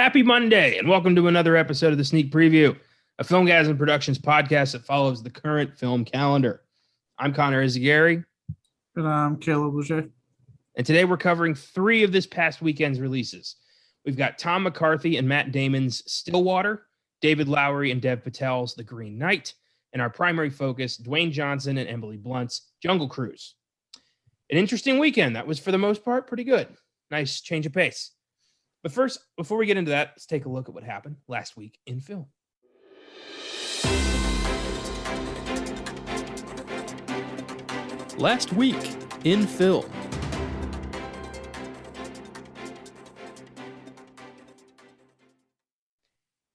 Happy Monday, and welcome to another episode of the Sneak Preview, a Filmgazm Productions podcast that follows the current film calendar. I'm Connor Eyzaguirre. And I'm Caleb Leger. And today we're covering three of this past weekend's releases. We've got Tom McCarthy and Matt Damon's Stillwater, David Lowery and Dev Patel's The Green Knight, and our primary focus, Dwayne Johnson and Emily Blunt's Jungle Cruise. An interesting weekend. That was, for the most part, pretty good. Nice change of pace. But first, before we get into that, let's take a look at what happened last week in film. Last week in film.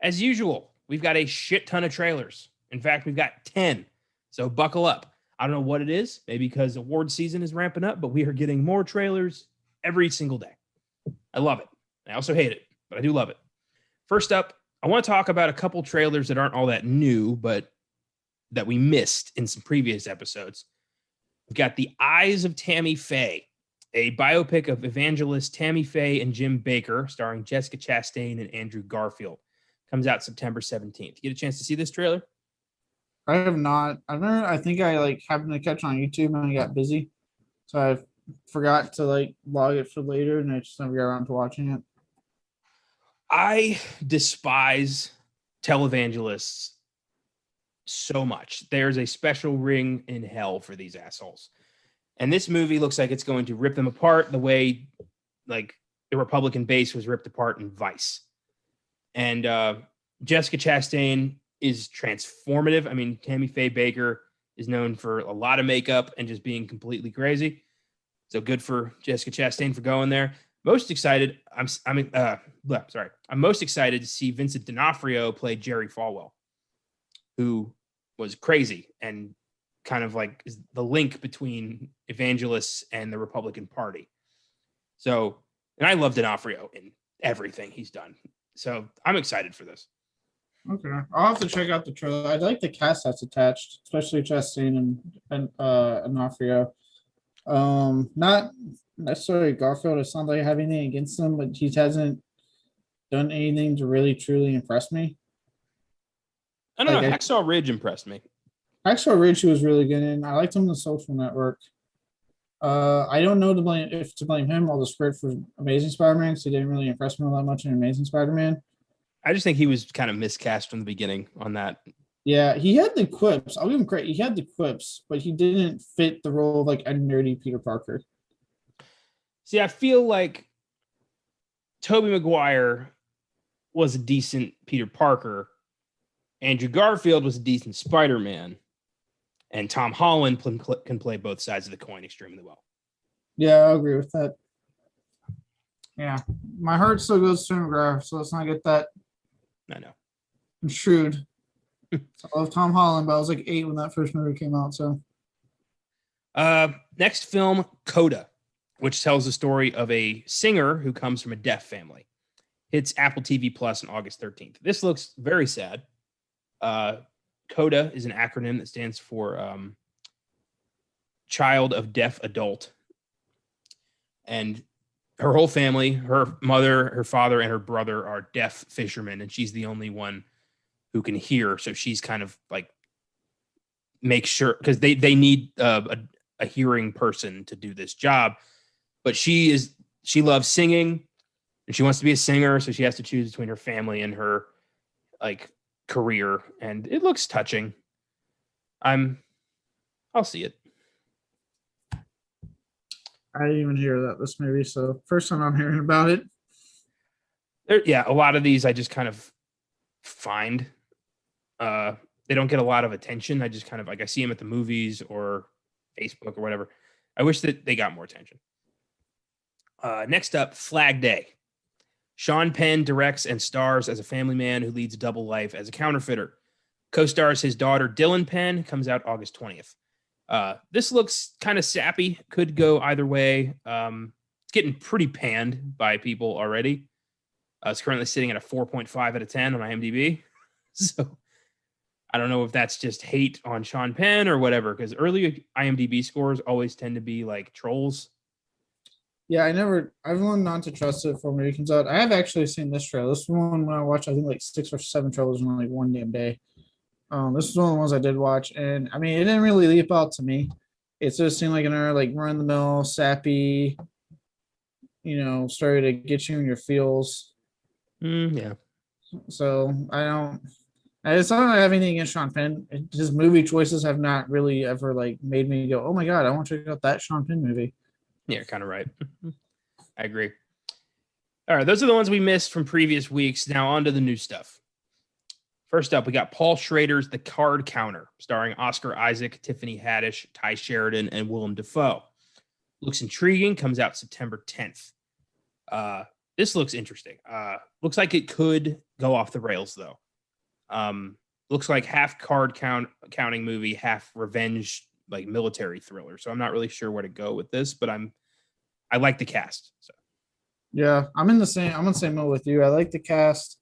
As usual, we've got a shit ton of trailers. In fact, we've got 10. So buckle up. I don't know what it is, maybe because award season is ramping up, but we are getting more trailers every single day. I love it. I also hate it, but I do love it. First up, I want to talk about a couple trailers that aren't all that new, but that we missed in some previous episodes. We've got The Eyes of Tammy Faye, a biopic of evangelist Tammy Faye and Jim Bakker, starring Jessica Chastain and Andrew Garfield. Comes out September 17th. You get a chance to see this trailer? I have not. I think I happened to catch on YouTube and I got busy. So I forgot to log it for later and I just never got around to watching it. I despise televangelists so much. There's a special ring in hell for these assholes. And this movie looks like it's going to rip them apart the way the Republican base was ripped apart in Vice. And Jessica Chastain is transformative. I mean, Tammy Faye Bakker is known for a lot of makeup and just being completely crazy. So good for Jessica Chastain for going there. Most excited, I'm most excited to see Vincent D'Onofrio play Jerry Falwell, who was crazy and kind of is the link between evangelists and the Republican Party. So, and I love D'Onofrio in everything he's done. So I'm excited for this. Okay, I'll have to check out the trailer. I like the cast that's attached, especially Chastain and D'Onofrio. Not necessarily Garfield. It's not like I have anything against him, but he hasn't done anything to really truly impress me. I don't know. Hacksaw Ridge impressed me. Hacksaw Ridge was really good in. I liked him in The Social Network. I don't know if to blame him or the script for Amazing Spider-Man, so he didn't really impress me all that much in Amazing Spider-Man. I just think he was kind of miscast from the beginning on that. Yeah, he had the quips. I'll give him credit. He had the quips, but he didn't fit the role of a nerdy Peter Parker. See, I feel like Tobey Maguire was a decent Peter Parker. Andrew Garfield was a decent Spider-Man. And Tom Holland can play both sides of the coin extremely well. Yeah, I agree with that. Yeah, my heart still goes to McGrath, so let's not get that. I know. I'm shrewd. I love Tom Holland, but I was 8 when that first movie came out. So, next film, Coda, which tells the story of a singer who comes from a deaf family. Hits Apple TV Plus on August 13th. This looks very sad. CODA is an acronym that stands for Child of Deaf Adult. And her whole family, her mother, her father, and her brother are deaf fishermen, and she's the only one who can hear. So she's kind of make sure, because they need a hearing person to do this job. But she loves singing, and she wants to be a singer, so she has to choose between her family and her career, and it looks touching. I'll see it. I didn't even hear this movie, so first time I'm hearing about it. A lot of these I just kind of find they don't get a lot of attention. I just kind of I see them at the movies or Facebook or whatever. I wish that they got more attention. Next up, Flag Day. Sean Penn directs and stars as a family man who leads a double life as a counterfeiter. Co-stars his daughter, Dylan Penn, comes out August 20th. This looks kind of sappy. Could go either way. It's getting pretty panned by people already. It's currently sitting at a 4.5 out of 10 on IMDb. So I don't know if that's just hate on Sean Penn or whatever, because early IMDb scores always tend to be like trolls. Yeah, I've learned not to trust it before movie comes out. I have actually seen this trailer. This one when I watched, I think like 6 or 7 trailers in like one damn day. This is one of the ones I did watch, and I mean, it didn't really leap out to me. It just seemed like another like run the mill, sappy, story to get you in your feels. Yeah. So I don't. It's not that I have anything against Sean Penn. His movie choices have not really ever like made me go, "Oh my god, I want to check out that Sean Penn movie." Yeah, you're kind of right. I agree. All right, those are the ones we missed from previous weeks. Now on to the new stuff. First up, we got Paul Schrader's The Card Counter, starring Oscar Isaac, Tiffany Haddish, Ty Sheridan, and Willem Dafoe. Looks intriguing, comes out September 10th. This looks interesting. Looks like it could go off the rails, though. Looks like half counting movie, half revenge, like military thriller. So I'm not really sure where to go with this, but I like the cast. So Yeah, I'm on the same mode with you. I like the cast.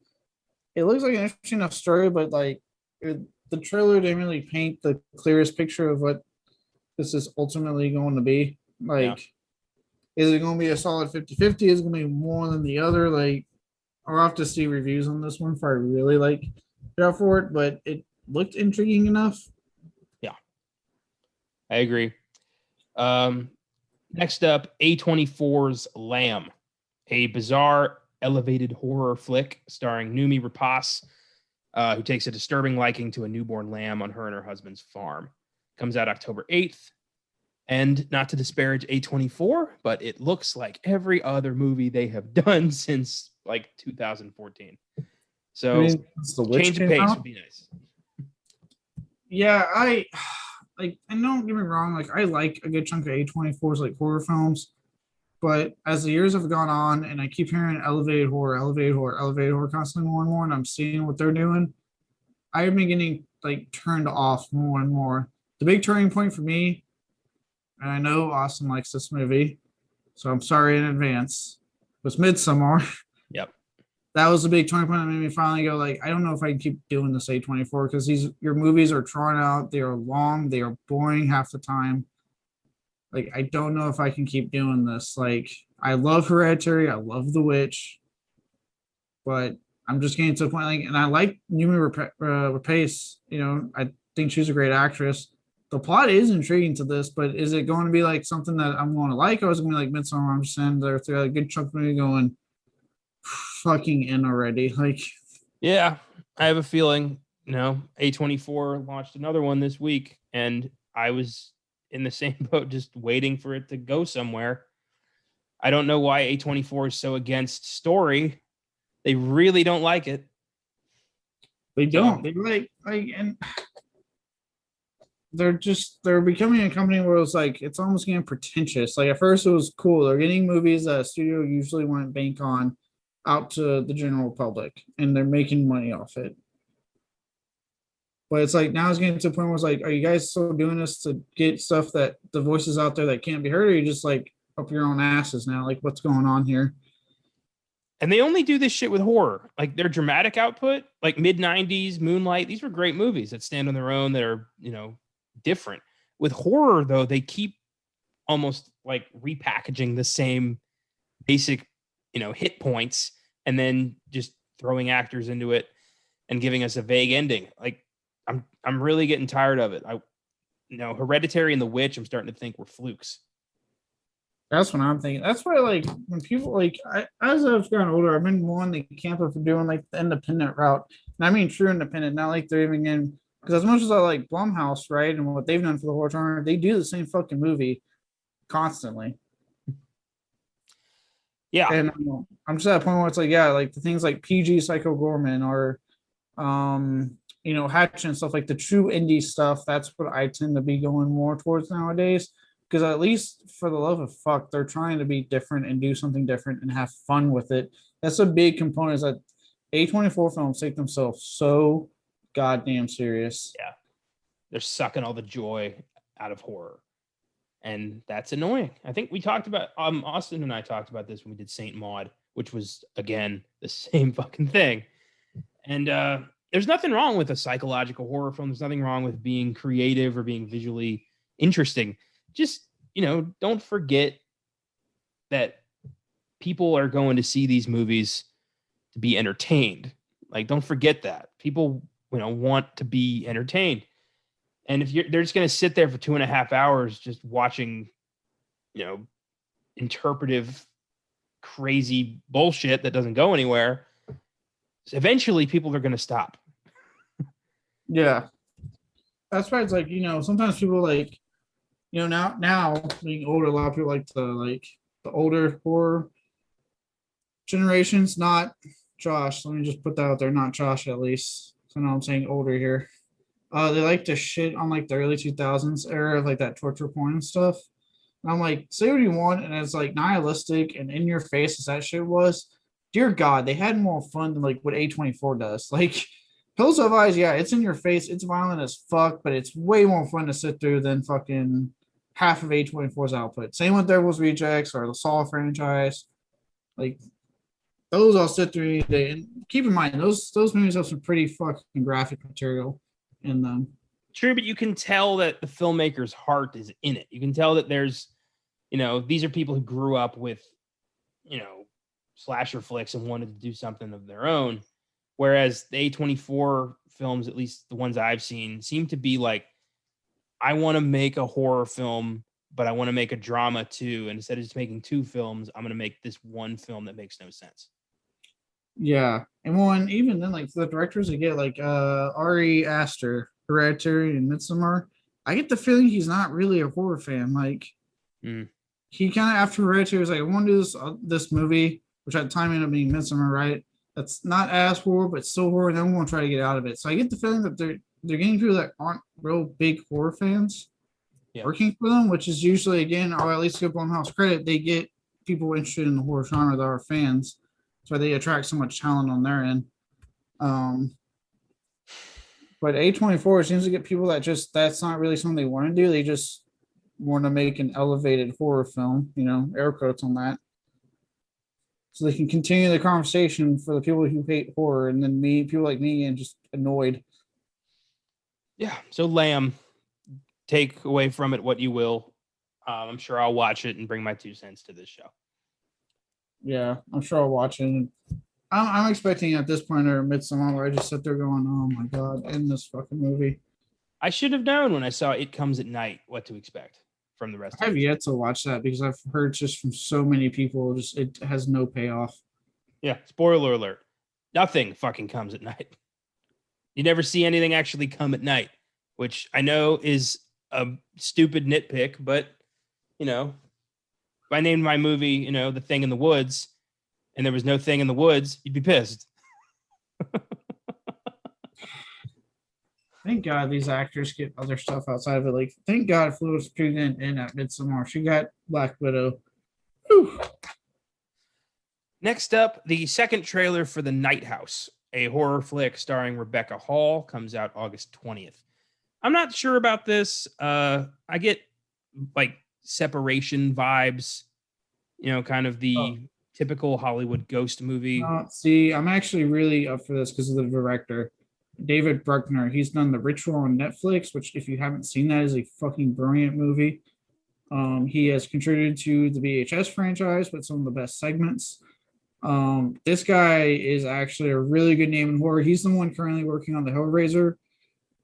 It looks like an interesting enough story, but like the trailer didn't really paint the clearest picture of what this is ultimately going to be. Like, is it going to be a solid 50-50? Is it going to be more than the other? Like, I'll have to see reviews on this one if I really like it out for it, but it looked intriguing enough. Yeah, I agree. Next up, A24's Lamb, a bizarre elevated horror flick starring Noomi Rapace, who takes a disturbing liking to a newborn lamb on her and her husband's farm. Comes out October 8th. And not to disparage A24, but it looks like every other movie they have done since like 2014. So change of pace would be nice. Yeah, I and don't get me wrong, like I like a good chunk of A24's like horror films, but as the years have gone on and I keep hearing elevated horror, elevated horror, elevated horror constantly more and more, and I'm seeing what they're doing, I've been getting like turned off more and more. The big turning point for me, and I know Austin likes this movie, so I'm sorry in advance, was Midsommar. Yep. That was a big turning point that made me finally go, like, I don't know if I can keep doing this A24 because your movies are drawn out, they are long, they are boring half the time. Like, I don't know if I can keep doing this. Like, I love Hereditary, I love The Witch, but I'm just getting to the point, like, and I like Noomi Rapace, I think she's a great actress. The plot is intriguing to this, but is it going to be like something that I'm going to like, or is it going to be like Midsommar? I'm just saying there through a good chunk of me going, fucking in already. Like, yeah, I have a feeling, A24 launched another one this week, and I was in the same boat, just waiting for it to go somewhere. I don't know why A24 is so against story. They really don't like it. They don't. They like, and they're becoming a company where it's like it's almost getting pretentious. Like at first it was cool. They're getting movies that a studio usually wouldn't bank on out to the general public, and they're making money off it. But it's like now it's getting to the point where it's like, are you guys still doing this to get stuff that the voices out there that can't be heard, or are you just like up your own asses now? Like, what's going on here? And they only do this shit with horror. Like their dramatic output, like mid-90s, Moonlight, these were great movies that stand on their own, that are, different. With horror, though, they keep almost like repackaging the same basic, hit points and then just throwing actors into it and giving us a vague ending. Like I'm really getting tired of it. Hereditary and The Witch, I'm starting to think were flukes. That's what I'm thinking. That's why, like, when people like, as I've gotten older, I've been more in the camp of doing like the independent route. And I mean, true independent, not like they're even in, because as much as I like Blumhouse, right, and what they've done for the horror genre, they do the same fucking movie constantly. Yeah. And I'm just at a point where it's like, yeah, like the things like PG Psycho Gorman or, Hatch and stuff, like the true indie stuff. That's what I tend to be going more towards nowadays. Because at least for the love of fuck, they're trying to be different and do something different and have fun with it. That's a big component, is that A24 films take themselves so goddamn serious. Yeah. They're sucking all the joy out of horror. And that's annoying. I think we talked about, Austin and I talked about this when we did Saint Maud, which was, again, the same fucking thing. And there's nothing wrong with a psychological horror film. There's nothing wrong with being creative or being visually interesting. Just, don't forget that people are going to see these movies to be entertained. Like, don't forget that people, want to be entertained. And if they're just going to sit there for 2.5 hours just watching, interpretive, crazy bullshit that doesn't go anywhere, eventually people are going to stop. Yeah. That's why it's like, sometimes people like, now being older, a lot of people like the older horror generations, not Josh. Let me just put that out there, not Josh at least. So now I'm saying older here. They like to shit on like the early 2000s era of like that torture porn and stuff. And I'm like, say what you want, and it's like nihilistic and in your face as that shit was. Dear God, they had more fun than like what A24 does. Like Hills of Eyes, yeah, it's in your face, it's violent as fuck, but it's way more fun to sit through than fucking half of A24's output. Same with Devil's Rejects or the Saw franchise. Like those I'll sit through any day. And keep in mind, those movies have some pretty fucking graphic material in them. True, but you can tell that the filmmaker's heart is in it. You can tell that there's, these are people who grew up with, slasher flicks and wanted to do something of their own. Whereas the A24 films, at least the ones I've seen, seem to be like, I want to make a horror film, but I want to make a drama too. And instead of just making 2 films, I'm going to make this one film that makes no sense. Yeah. And even then, like the directors that get like Ari Aster, Hereditary and Midsommar, I get the feeling he's not really a horror fan. Like he kind of after Hereditary was like, I want to do this movie, which at the time ended up being Midsommar, right? That's not as horror, but still horror, and then we'll try to get out of it. So I get the feeling that they're getting people that aren't real big horror fans working for them, which is usually, again, or at least give Blumhouse credit, they get people interested in the horror genre that are fans. That's why they attract so much talent on their end. But A24 seems to get people that's not really something they want to do. They just want to make an elevated horror film, air quotes on that. So they can continue the conversation for the people who hate horror, and then people like me, and just annoyed. Yeah. So Lamb, take away from it what you will. I'm sure I'll watch it and bring my 2 cents to this show. Yeah, I'm sure I'll watch it. I'm expecting at this point or Midsommar where I just sit there going, oh my God, end this fucking movie. I should have known when I saw It Comes at Night what to expect from the rest I of have it. yet to watch that because I've heard just from so many people, just it has no payoff. Yeah, spoiler alert. Nothing fucking comes at night. You never see anything actually come at night, which I know is a stupid nitpick, but, if I named my movie, The Thing in the Woods, and there was no thing in the woods, you'd be pissed. Thank God these actors get other stuff outside of it. Like, thank God Florence Pugh in at Midsommar. She got Black Widow. Whew. Next up, the second trailer for The Night House, a horror flick starring Rebecca Hall, comes out August 20th. I'm not sure about this. I get like Separation vibes, kind of the typical Hollywood ghost movie. See, I'm actually really up for this because of the director, David Bruckner. He's done The Ritual on Netflix, which if you haven't seen that is a fucking brilliant movie. He has contributed to the VHS franchise with some of the best segments. This guy is actually a really good name in horror. He's the one currently working on the Hellraiser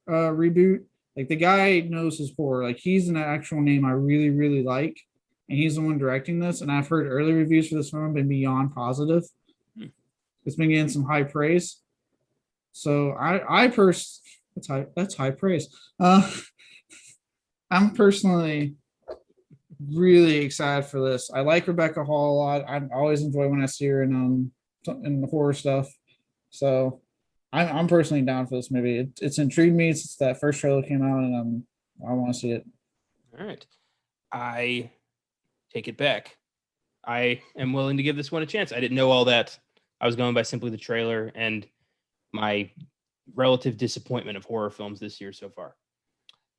reboot. Like the guy knows his horror. Like he's an actual name I really, really like. And he's the one directing this. And I've heard early reviews for this film have been beyond positive. It's been getting some high praise. So that's high praise. I'm personally really excited for this. I like Rebecca Hall a lot. I always enjoy when I see her in the horror stuff. So I'm personally down for this movie. It's intrigued me since that first trailer came out, and I want to see it. All right, I take it back. I am willing to give this one a chance. I didn't know all that. I was going by simply the trailer and my relative disappointment of horror films this year so far.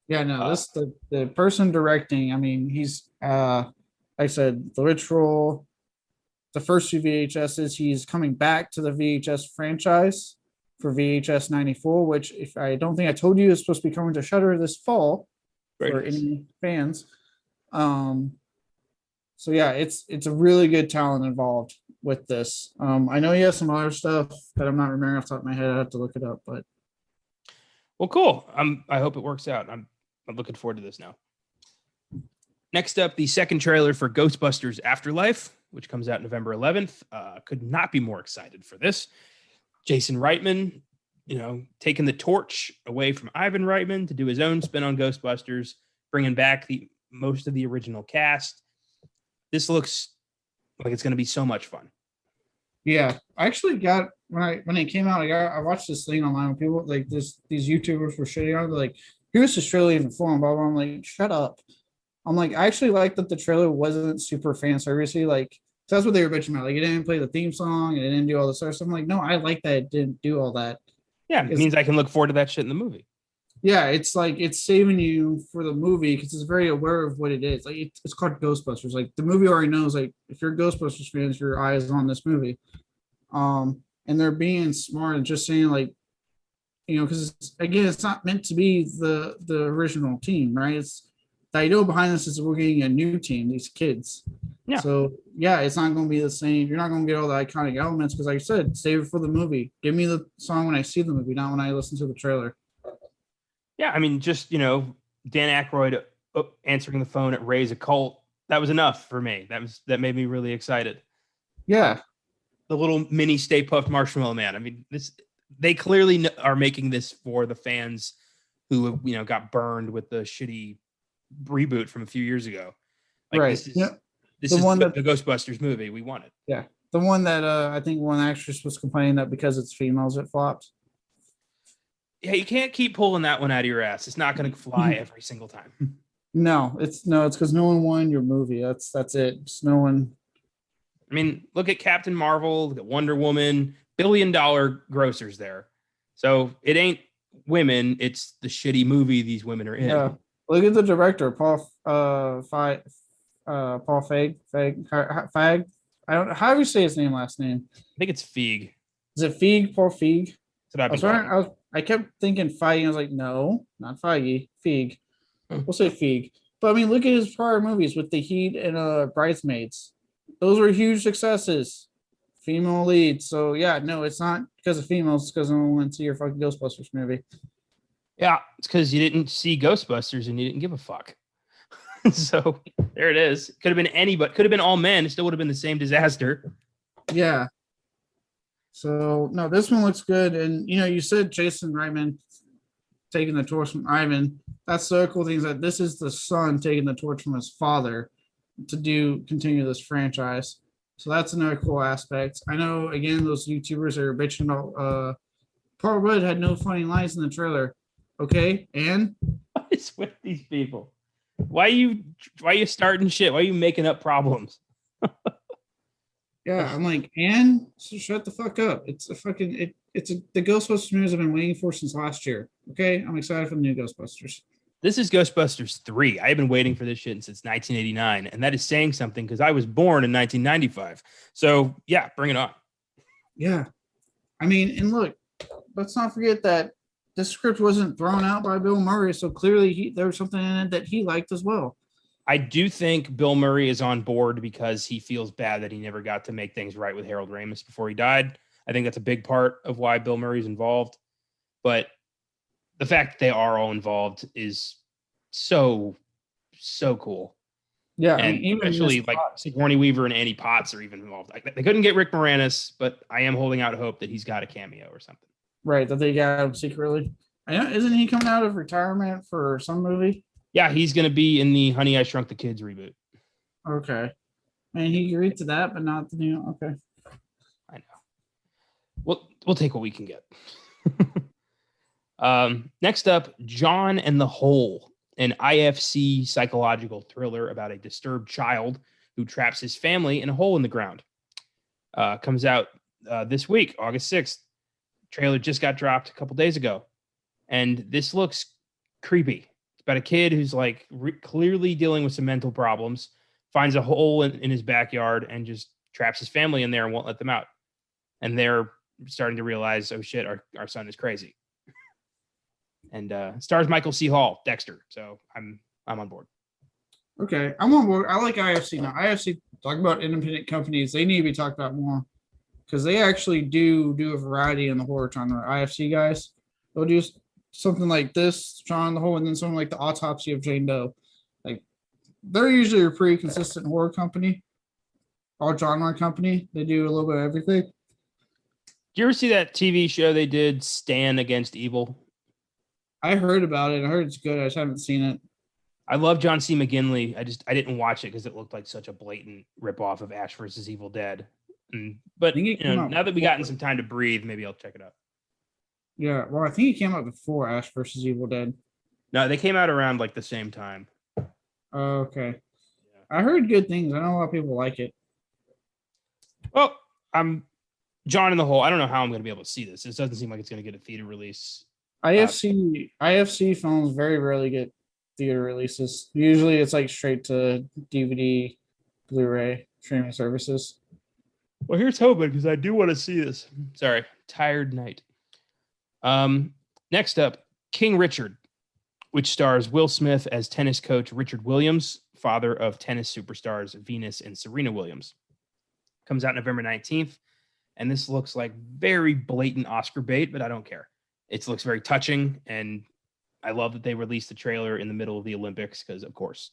Yeah, no, the person directing, I mean, he's like I said, The Ritual, the first 2 VHSs, he's coming back to the VHS franchise for VHS 94, which if I don't think I told you is supposed to be coming to Shudder this fall. Very for nice. Any fans. So yeah, it's a really good talent involved with this. I know he has some other stuff that I'm not remembering off the top of my head. I have to look it up, but Well, cool. I hope it works out. I'm looking forward to this now. Next up, the second trailer for Ghostbusters Afterlife, which comes out November 11th. Could not be more excited for this. Jason Reitman, taking the torch away from Ivan Reitman to do his own spin on Ghostbusters, bringing back most of the original cast. This looks like it's going to be so much fun. yeah, I actually got when it came out, I watched this thing online with people like these YouTubers were shitting on it, like, here's this trailer even for, blah, blah. I'm like, shut up. I'm like, I actually like that the trailer wasn't super fan servicey. Like, so that's what they were bitching about. Like, it didn't play the theme song, and it didn't do all this other stuff. I'm like, no, I like that it didn't do all that. Yeah, it means I can look forward to that shit in the movie. Yeah, it's like it's saving you for the movie because it's very aware of what it is. Like, it's called Ghostbusters. Like, the movie already knows. Like, if you're Ghostbusters fans, your eye is on this movie. And they're being smart and just saying, like, because again, it's not meant to be the original team, right? It's the idea behind this is we're getting a new team, these kids. Yeah. So yeah, it's not going to be the same. You're not going to get all the iconic elements because, like I said, save it for the movie. Give me the song when I see the movie, not when I listen to the trailer. Yeah, I mean, just Dan Aykroyd answering the phone at Ray's Occult. That was enough for me. That made me really excited. Yeah. The little mini Stay Puft Marshmallow Man. I mean, they clearly are making this for the fans who got burned with the shitty reboot from a few years ago. Like, right. This is the Ghostbusters movie we wanted. Yeah, the one that I think one actress was complaining that because it's females it flopped. Yeah, you can't keep pulling that one out of your ass. It's not going to fly every single time. No, it's because no one won your movie. That's it. Just no one. I mean, look at Captain Marvel, look at Wonder Woman, billion-dollar grossers there. So it ain't women, it's the shitty movie these women are in. Yeah. Look at the director, Paul Feig. Fag. I don't know how do you say his last name. I think it's Feig. Is it Feig? Paul Feig? I kept thinking Feige. I was like, no, not Feige. Feig. We'll say Feig. But I mean, look at his prior movies with The Heat and Bridesmaids. Those were huge successes. Female leads. So yeah, no, it's not because of females. It's because no one went to your fucking Ghostbusters movie. Yeah, it's because you didn't see Ghostbusters and you didn't give a fuck. So there it is. Could have been anybody. Could have been all men. It still would have been the same disaster. Yeah. So no, this one looks good. And you said Jason Reitman taking the torch from Ivan. That's the cool thing is that this is the son taking the torch from his father to continue this franchise. So that's another cool aspect. I know again those YouTubers are bitching about Paul Rudd had no funny lines in the trailer. Okay, and what is with these people? Why are you starting shit? Why are you making up problems? Yeah, I'm like, and so shut the fuck up. It's the Ghostbusters news I've been waiting for since last year. Okay, I'm excited for the new Ghostbusters. This is Ghostbusters 3. I've been waiting for this shit since 1989, and that is saying something because I was born in 1995. So yeah, bring it on. Yeah, I mean, and look, let's not forget that the script wasn't thrown out by Bill Murray, so clearly there was something in it that he liked as well. I do think Bill Murray is on board because he feels bad that he never got to make things right with Harold Ramis before he died. I think that's a big part of why Bill Murray's involved. But the fact that they are all involved is so cool. Yeah, and especially like Sigourney Weaver and Annie Potts are even involved. Like, they couldn't get Rick Moranis, but I am holding out hope that he's got a cameo or something. Right, that they got him secretly. I know, isn't he coming out of retirement for some movie? Yeah, he's going to be in the Honey, I Shrunk the Kids reboot. Okay. And he agreed to that, but not the new. Okay. I know. We'll take what we can get. Next up, John and the Hole, an IFC psychological thriller about a disturbed child who traps his family in a hole in the ground. Comes out this week, August 6th. Trailer just got dropped a couple days ago. And this looks creepy. It's about a kid who's like clearly dealing with some mental problems, finds a hole in his backyard and just traps his family in there and won't let them out. And they're starting to realize, oh shit, our son is crazy. And stars Michael C. Hall, Dexter. So I'm on board. Okay, I'm on board. I like IFC now. IFC talk about independent companies. They need to be talked about more because they actually do a variety in the horror genre. IFC guys, they'll do something like this, John the Hole, and then something like the Autopsy of Jane Doe. Like they're usually a pretty consistent horror company, all genre company. They do a little bit of everything. Do you ever see that TV show they did, Stand Against Evil? I heard about it. I heard it's good. I just haven't seen it. I love John C. McGinley. I didn't watch it because it looked like such a blatant ripoff of Ash versus Evil Dead. But think it came out now that we before. gotten some time to breathe, maybe I'll check it out. Yeah, well, I think it came out before Ash versus Evil Dead. No, they came out around like the same time. Oh, okay. I heard good things. I know a lot of people like it. Well, I'm John in the Hole. I don't know how I'm going to be able to see this. This doesn't seem like it's going to get a theater release. IFC films very rarely get theater releases. Usually it's like straight to DVD, Blu-ray, streaming services. Well, here's hoping because I do want to see this. Sorry, tired night. Next up, King Richard, which stars Will Smith as tennis coach Richard Williams, father of tennis superstars Venus and Serena Williams. Comes out November 19th, and this looks like very blatant Oscar bait, but I don't care. It looks very touching, and I love that they released the trailer in the middle of the Olympics because, of course,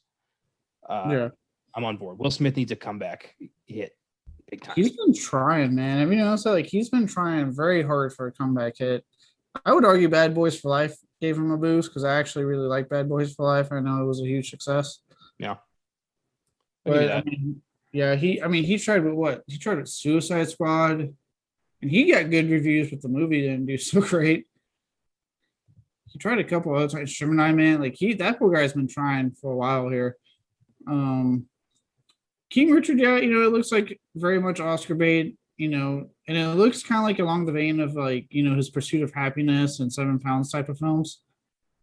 Yeah, I'm on board. Will Smith needs a comeback hit big time. he's been trying, man. I mean, honestly, like he's been trying very hard for a comeback hit. I would argue Bad Boys for Life gave him a boost because I actually really like Bad Boys for Life. I know it was a huge success. Yeah. I'll give you But I that. mean, yeah, he tried with what? He tried with Suicide Squad, and he got good reviews, but the movie didn't do so great. He tried a couple other times. Gemini Man, like that poor guy's been trying for a while here. King Richard, yeah, it looks like very much Oscar bait, and it looks kind of like along the vein of like, his Pursuit of Happiness and 7 Pounds type of films.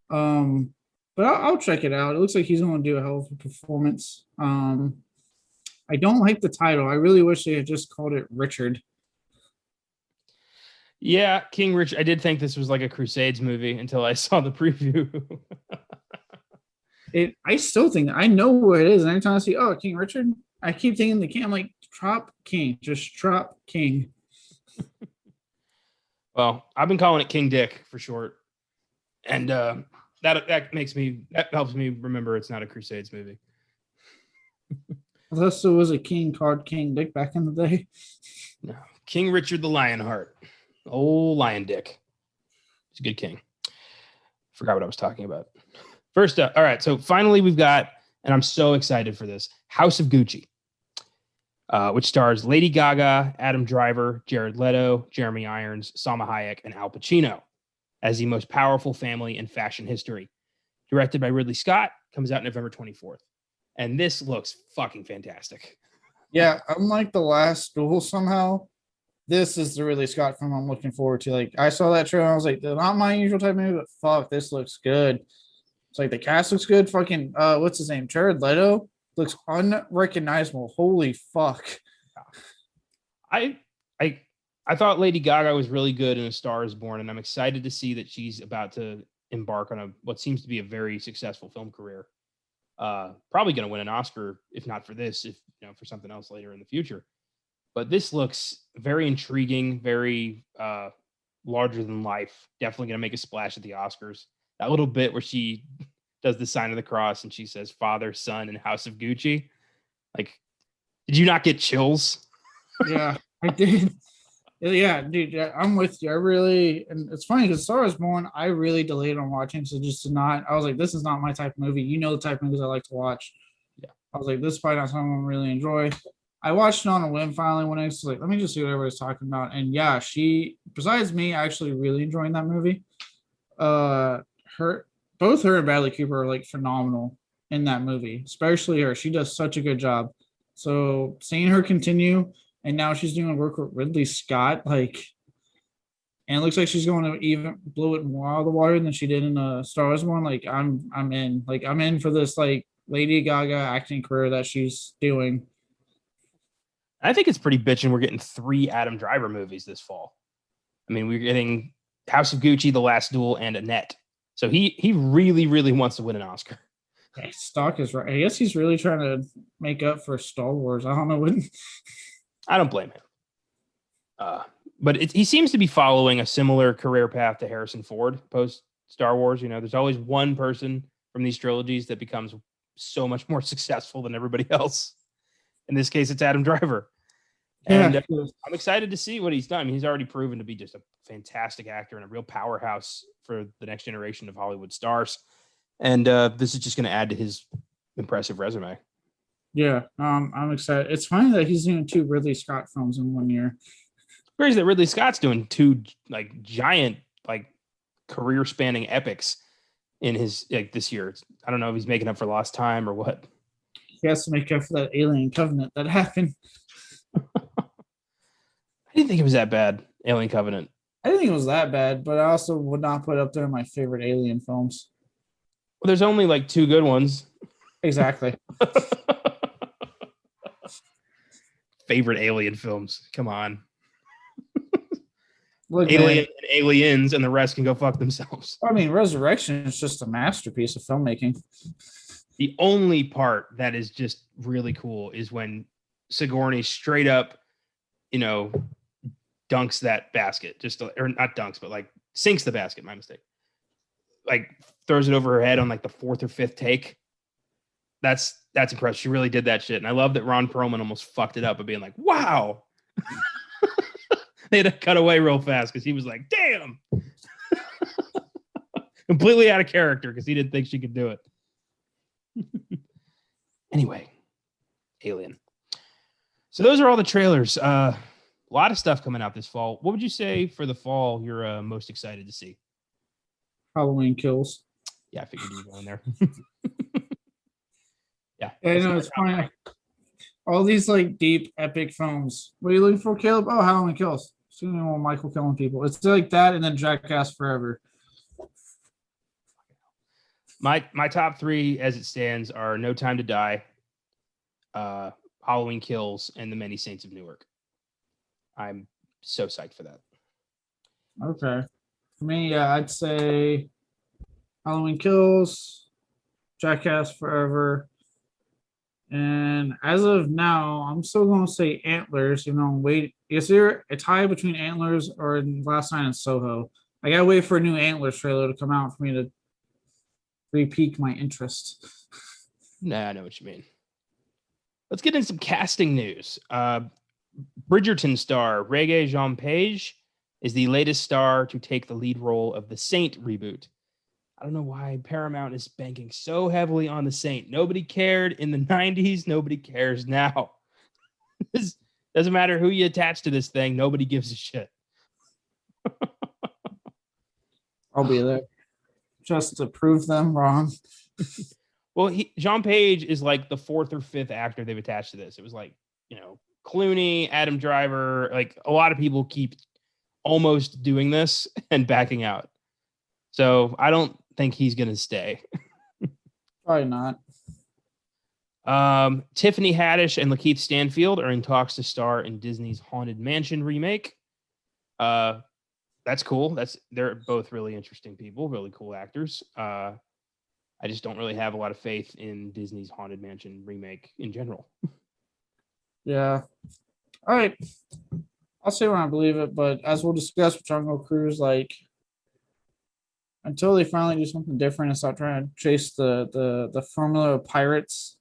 But I'll check it out. It looks like he's going to do a hell of a performance. I don't like the title. I really wish they had just called it Richard. Yeah, King Richard. I did think this was like a Crusades movie until I saw the preview. I still think I know what it is. And anytime I see, King Richard, I keep thinking the king. I'm like, drop King, just drop King. Well, I've been calling it King Dick for short, and that helps me remember it's not a Crusades movie. Unless there was a king called King Dick back in the day. No, King Richard the Lionheart, old Lion Dick. He's a good king. Forgot what I was talking about. First up, all right. So finally, we've got, and I'm so excited for this, House of Gucci, which stars Lady Gaga, Adam Driver, Jared Leto, Jeremy Irons, Salma Hayek, and Al Pacino as the most powerful family in fashion history. Directed by Ridley Scott, comes out November 24th. And this looks fucking fantastic. Yeah, unlike The Last Duel somehow, this is the Ridley Scott film I'm looking forward to. Like, I saw that trailer and I was like, not my usual type of movie, but fuck, this looks good. It's like the cast looks good. Fucking, what's his name? Jared Leto looks unrecognizable. Holy fuck. I thought Lady Gaga was really good in A Star Is Born, and I'm excited to see that she's about to embark on what seems to be a very successful film career. Probably going to win an Oscar, if not for this, if for something else later in the future. But this looks very intriguing, very larger than life. Definitely going to make a splash at the Oscars. That little bit where she does the sign of the cross and she says Father, Son, and House of Gucci. Like, did you not get chills? Yeah, I did. Yeah, dude, I'm with you. And it's funny because Star Wars Born, I really delayed on watching, so just to not. I was like, this is not my type of movie. The type of movies I like to watch. Yeah, I was like, this is probably not something I really enjoy. I watched it on a whim finally when I was like, let me just see what everybody's talking about. And yeah, besides me, actually really enjoying that movie. Both her and Bradley Cooper are like phenomenal in that movie, especially her. She does such a good job. So seeing her continue. And now she's doing work with Ridley Scott, and it looks like she's going to even blow it more out of the water than she did in Star Wars one. Like I'm in. Like I'm in for this Lady Gaga acting career that she's doing. I think it's pretty bitching. We're getting 3 Adam Driver movies this fall. I mean, we're getting House of Gucci, The Last Duel, and Annette. So he really, really wants to win an Oscar. Stock is right. I guess he's really trying to make up for Star Wars. I don't know what. I don't blame him. But he seems to be following a similar career path to Harrison Ford post Star Wars. You know, there's always one person from these trilogies that becomes so much more successful than everybody else. In this case, it's Adam Driver. And I'm excited to see what he's done. I mean, he's already proven to be just a fantastic actor and a real powerhouse for the next generation of Hollywood stars. And this is just going to add to his impressive resume. Yeah, I'm excited. It's funny that he's doing 2 Ridley Scott films in 1 year. Crazy that Ridley Scott's doing 2 like giant, like career-spanning epics in his this year. I don't know if he's making up for lost time or what. He has to make up for that Alien Covenant that happened. I didn't think it was that bad, Alien Covenant. I didn't think it was that bad, but I also would not put it up there in my favorite Alien films. Well, there's only like 2 good ones. Exactly. Favorite Alien films. Come on. Look, Alien and Aliens, and the rest can go fuck themselves. I mean, Resurrection is just a masterpiece of filmmaking. The only part that is just really cool is when Sigourney straight up, you know, dunks that basket. Or not dunks, but like sinks the basket. My mistake. Like throws it over her head on like the 4th or 5th take. That's impressive. She really did that shit. And I love that Ron Perlman almost fucked it up by being like, wow. They had to cut away real fast because he was like, damn. Completely out of character because he didn't think she could do it. Anyway, Alien. So those are all the trailers. A lot of stuff coming out this fall. What would you say for the fall you're most excited to see? Halloween Kills. Yeah, I figured you were going there. Yeah. I know, it's funny. All these like deep, epic films. What are you looking for, Caleb? Oh, Halloween Kills. Seeing old Michael killing people. It's like that and then Jackass Forever. My top 3 as it stands are No Time to Die, Halloween Kills, and The Many Saints of Newark. I'm so psyched for that. Okay. For me, yeah, I'd say Halloween Kills, Jackass Forever. And as of now, I'm still going to say Antlers. You know, wait. Is there a tie between Antlers or Last Night in Soho? I got to wait for a new Antlers trailer to come out for me to re-pique my interest. Nah, I know what you mean. Let's get in some casting news. Bridgerton star Regé Jean Page is the latest star to take the lead role of the Saint reboot. I don't know why Paramount is banking so heavily on the Saint. Nobody cared in the 90s. Nobody cares now. This doesn't matter who you attach to this thing. Nobody gives a shit. I'll be there just to prove them wrong. Well, Jean Page is like the 4th or 5th actor they've attached to this. It was like, you know, Clooney, Adam Driver. Like a lot of people keep almost doing this and backing out. So I don't think he's going to stay. Probably not. Tiffany Haddish and Lakeith Stanfield are in talks to star in Disney's Haunted Mansion remake. That's cool. They're both really interesting people, really cool actors. I just don't really have a lot of faith in Disney's Haunted Mansion remake in general. Yeah. All right. I'll say when I believe it, but as we'll discuss with Jungle Cruise, like until they finally do something different and stop trying to chase the formula of pirates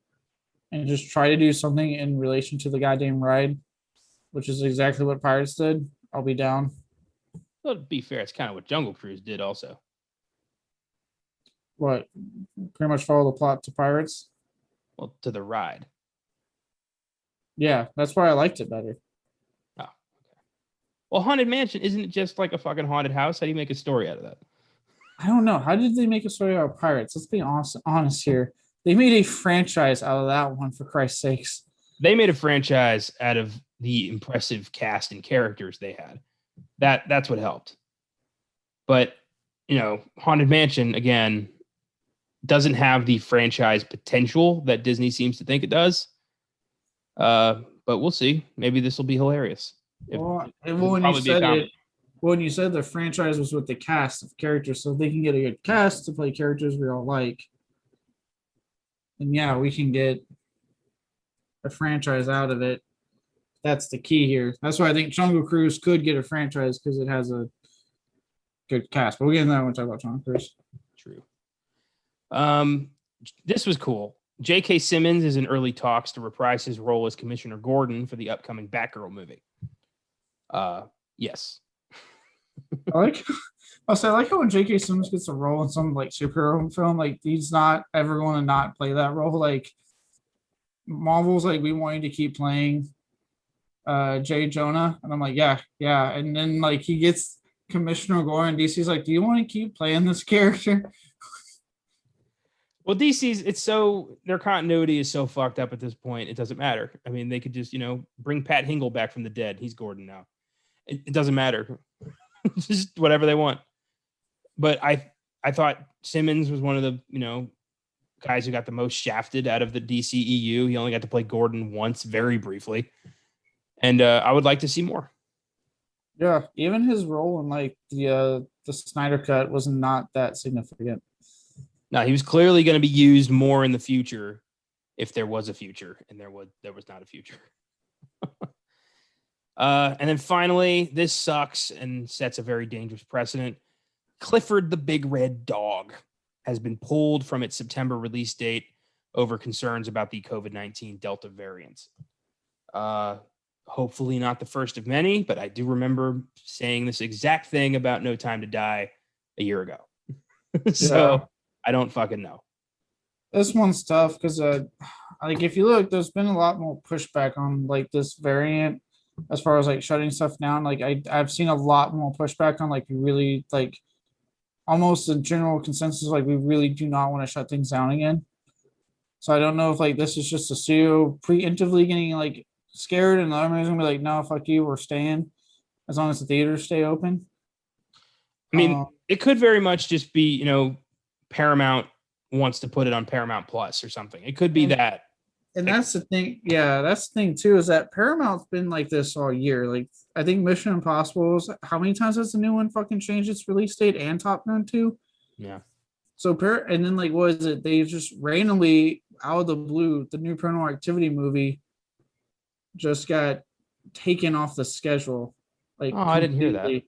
and just try to do something in relation to the goddamn ride, which is exactly what Pirates did, I'll be down. Well, to be fair, it's kind of what Jungle Cruise did also. What? Pretty much follow the plot to Pirates? Well, to the ride. Yeah, that's why I liked it better. Oh, okay. Well, Haunted Mansion, isn't it just like a fucking haunted house? How do you make a story out of that? I don't know. How did they make a story out of Pirates? Let's be honest here. They made a franchise out of that one, for Christ's sakes. They made a franchise out of the impressive cast and characters they had. That's what helped. But, you know, Haunted Mansion, again, doesn't have the franchise potential that Disney seems to think it does. But we'll see. Maybe this will be hilarious. When you said the franchise was with the cast of characters, so they can get a good cast to play characters we all like. then yeah, we can get a franchise out of it. That's the key here. That's why I think Jungle Cruise could get a franchise because it has a good cast. But we'll get into that when we talk about Jungle Cruise. True. This was cool. J.K. Simmons is in early talks to reprise his role as Commissioner Gordon for the upcoming Batgirl movie. Yes. I like how when J.K. Simmons gets a role in some like superhero film, like he's not ever going to not play that role. Like Marvel's like, we want you to keep playing Jay Jonah, and I'm like, yeah. And then like he gets Commissioner Gordon, DC's like, do you want to keep playing this character? Well, their continuity is so fucked up at this point. It doesn't matter. I mean, they could just, bring Pat Hingle back from the dead. He's Gordon now. It doesn't matter. Just whatever they want. But I thought Simmons was one of the, guys who got the most shafted out of the DCEU. He only got to play Gordon once, very briefly. And I would like to see more. Yeah, even his role in like the Snyder Cut was not that significant. No, he was clearly going to be used more in the future if there was a future, and there was not a future. And then finally, this sucks and sets a very dangerous precedent. Clifford the Big Red Dog has been pulled from its September release date over concerns about the COVID-19 Delta variant. Hopefully not the first of many, but I do remember saying this exact thing about No Time to Die a year ago. So I don't fucking know. This one's tough because like if you look, there's been a lot more pushback on like this variant as far as like shutting stuff down. Like I've seen a lot more pushback on like really like almost a general consensus like we really do not want to shut things down again. So I don't know if like this is just a studio preemptively getting like scared and the other movie's gonna be like, no, fuck you, we're staying as long as the theaters stay open. I mean, it could very much just be, Paramount wants to put it on Paramount Plus or something. It could be that. And that's the thing. Yeah, that's the thing too, is that Paramount's been like this all year. Like I think Mission Impossible how many times has the new one fucking changed its release date and Top Gun 2? Yeah. So and then like what is it? They just randomly out of the blue, the new Paranormal Activity movie just got taken off the schedule. Like I didn't hear that.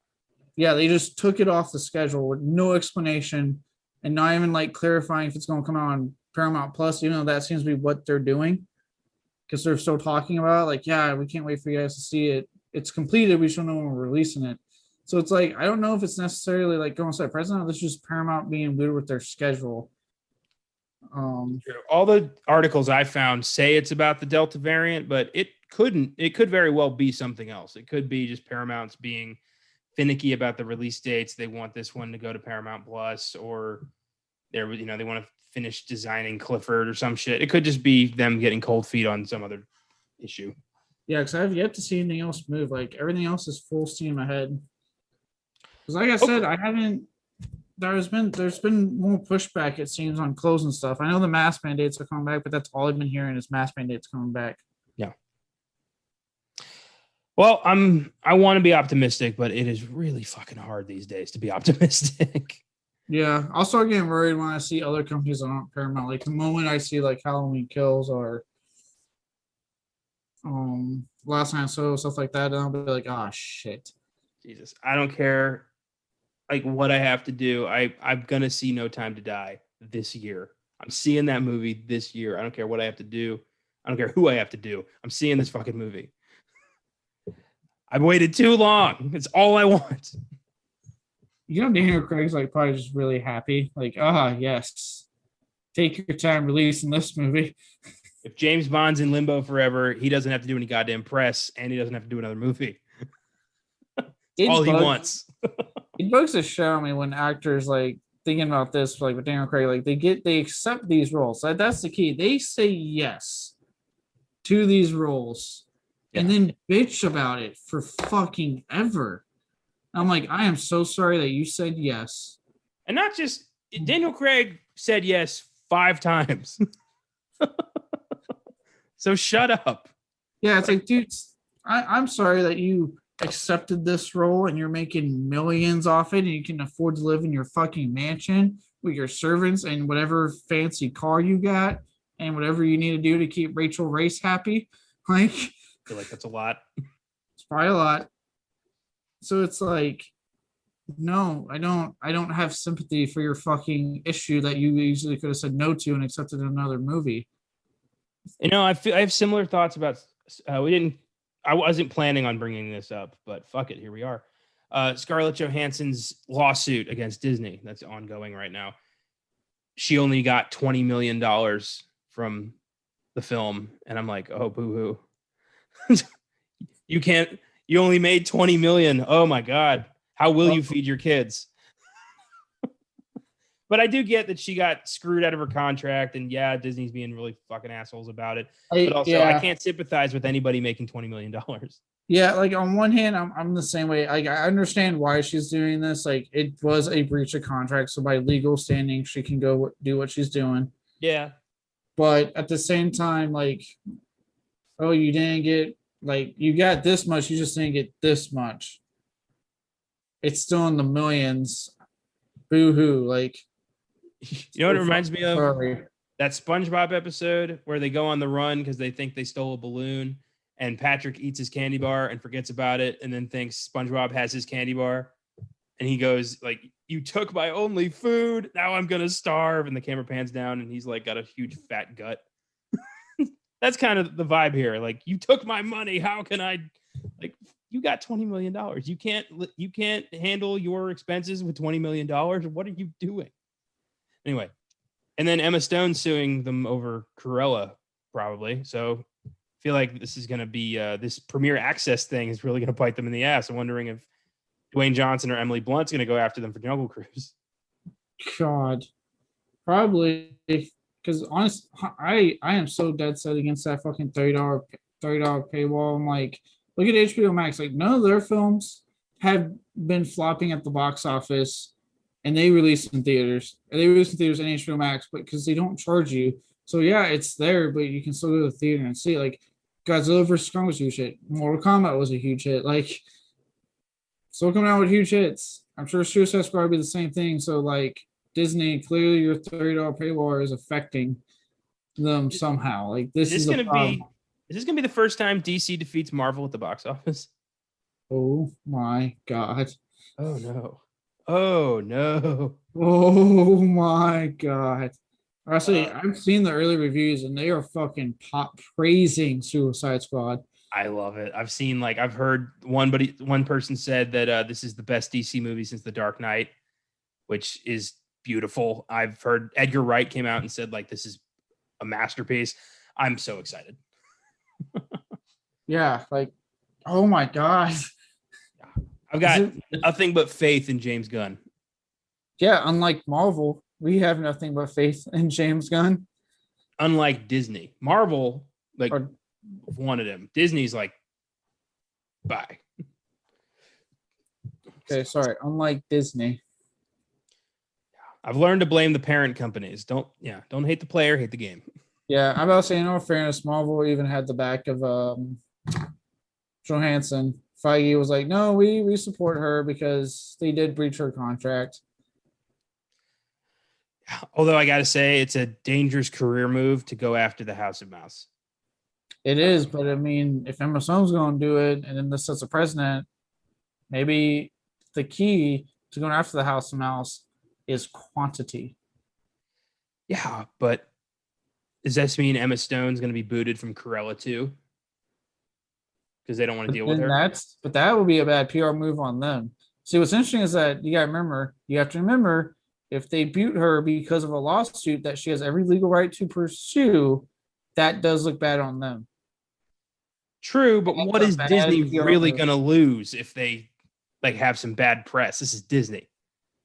Yeah, they just took it off the schedule with no explanation and not even like clarifying if it's going to come out on Paramount Plus, even though that seems to be what they're doing. Because they're still talking about it, like, yeah, we can't wait for you guys to see it. It's completed. We just don't know when we're releasing it. So it's like, I don't know if it's necessarily like going to set precedent. This is just Paramount being weird with their schedule. All the articles I found say it's about the Delta variant, but it could very well be something else. It could be just Paramount's being finicky about the release dates. They want this one to go to Paramount Plus, or they want to finish designing Clifford or some shit. It could just be them getting cold feet on some other issue. Yeah, because I've yet to see anything else move. Like everything else is full steam ahead. Because like I said, I haven't. There's been more pushback, it seems, on closing stuff. I know the mask mandates are coming back, but that's all I've been hearing is mask mandates coming back. Yeah. Well, I want to be optimistic, but it is really fucking hard these days to be optimistic. Yeah, I'll start getting worried when I see other companies that aren't Paramount. Like the moment I see like Halloween Kills or Last Night So, stuff like that, I'll be like, oh shit. Jesus, I don't care like what I have to do. I'm gonna see No Time to Die this year. I'm seeing that movie this year. I don't care what I have to do. I don't care who I have to do. I'm seeing this fucking movie. I've waited too long. It's all I want. Daniel Craig's like probably just really happy. Like, yes. Take your time releasing this movie. If James Bond's in limbo forever, he doesn't have to do any goddamn press, and he doesn't have to do another movie. All he wants. It bugs the shit on me when actors like thinking about this, like with Daniel Craig, like they accept these roles. That's the key. They say yes to these roles and then bitch about it for fucking ever. I'm like, I am so sorry that you said yes. And not just Daniel Craig said yes 5 times. So shut up. Yeah, it's like, dude, I'm sorry that you accepted this role and you're making millions off it and you can afford to live in your fucking mansion with your servants and whatever fancy car you got and whatever you need to do to keep Rachel Race happy. Like, I feel like that's a lot. it's probably a lot. So it's like, no, I don't have sympathy for your fucking issue that you easily could have said no to and accepted another movie. I have similar thoughts about. I wasn't planning on bringing this up, but fuck it, here we are. Scarlett Johansson's lawsuit against Disney that's ongoing right now. She only got $20 million from the film, and I'm like, oh, boo hoo. You only made 20 million. Oh my God. How will you feed your kids? But I do get that she got screwed out of her contract, and yeah, Disney's being really fucking assholes about it. But also, I can't sympathize with anybody making $20 million. Yeah, like on one hand, I'm the same way. Like, I understand why she's doing this. Like, it was a breach of contract, so by legal standing, she can go do what she's doing. Yeah. But at the same time, like, oh, you didn't get, like, you got this much, you just didn't get this much. It's still in the millions. Boo hoo. Like, you know what it reminds me of? Sorry. That SpongeBob episode where they go on the run because they think they stole a balloon, and Patrick eats his candy bar and forgets about it, and then thinks SpongeBob has his candy bar, and he goes like, "You took my only food. Now I'm gonna starve." And the camera pans down, and he's like got a huge fat gut. That's kind of the vibe here. Like, you took my money. How can I? Like, you got $20 million. You can't handle your expenses with $20 million. What are you doing? Anyway, and then Emma Stone suing them over Cruella, probably. So I feel like this is going to be this Premier Access thing is really going to bite them in the ass. I'm wondering if Dwayne Johnson or Emily Blunt's going to go after them for Jungle Cruise. God, probably, because honestly, I am so dead set against that fucking $30 paywall. I'm like, look at HBO Max. Like, none of their films have been flopping at the box office, and they release in theaters. And they release in theaters and HBO Max, but because they don't charge you. So yeah, it's there, but you can still go to the theater and see it. Like, Godzilla vs. Kong was a huge hit. Mortal Kombat was a huge hit. Like, still coming out with huge hits. I'm sure Suicide Squad will be the same thing. So, like, Disney, clearly your $30 paywall is affecting them somehow. Like, this is this gonna be the first time DC defeats Marvel at the box office? Oh my God. Oh no. Oh no. Oh my God. Honestly, I've seen the early reviews and they are fucking praising Suicide Squad. I love it. I've heard one person said that this is the best DC movie since The Dark Knight, which is beautiful. I've heard Edgar Wright came out and said like this is a masterpiece. I'm so excited. Yeah, like, oh my God. I've got nothing but faith in James Gunn. Yeah, unlike Marvel, we have nothing but faith in James Gunn. Unlike Disney. Marvel, like, wanted him. Disney's like, bye. Okay, sorry. Unlike Disney. I've learned to blame the parent companies. Don't hate the player, hate the game. Yeah, I'm about to say, in all fairness, Marvel even had the back of Johansson. Feige was like, no, we support her because they did breach her contract. Although I got to say, it's a dangerous career move to go after the House of Mouse. It is, but I mean, if Emma Stone's going to do it and then this sets a precedent, maybe the key to going after the House of Mouse is quantity. Yeah, but does this mean Emma Stone's going to be booted from Cruella too? Because they don't want to deal with her. But that would be a bad PR move on them. See, what's interesting is that you have to remember, if they boot her because of a lawsuit that she has every legal right to pursue, that does look bad on them. True, but what is Disney really going to lose if they like have some bad press? This is Disney.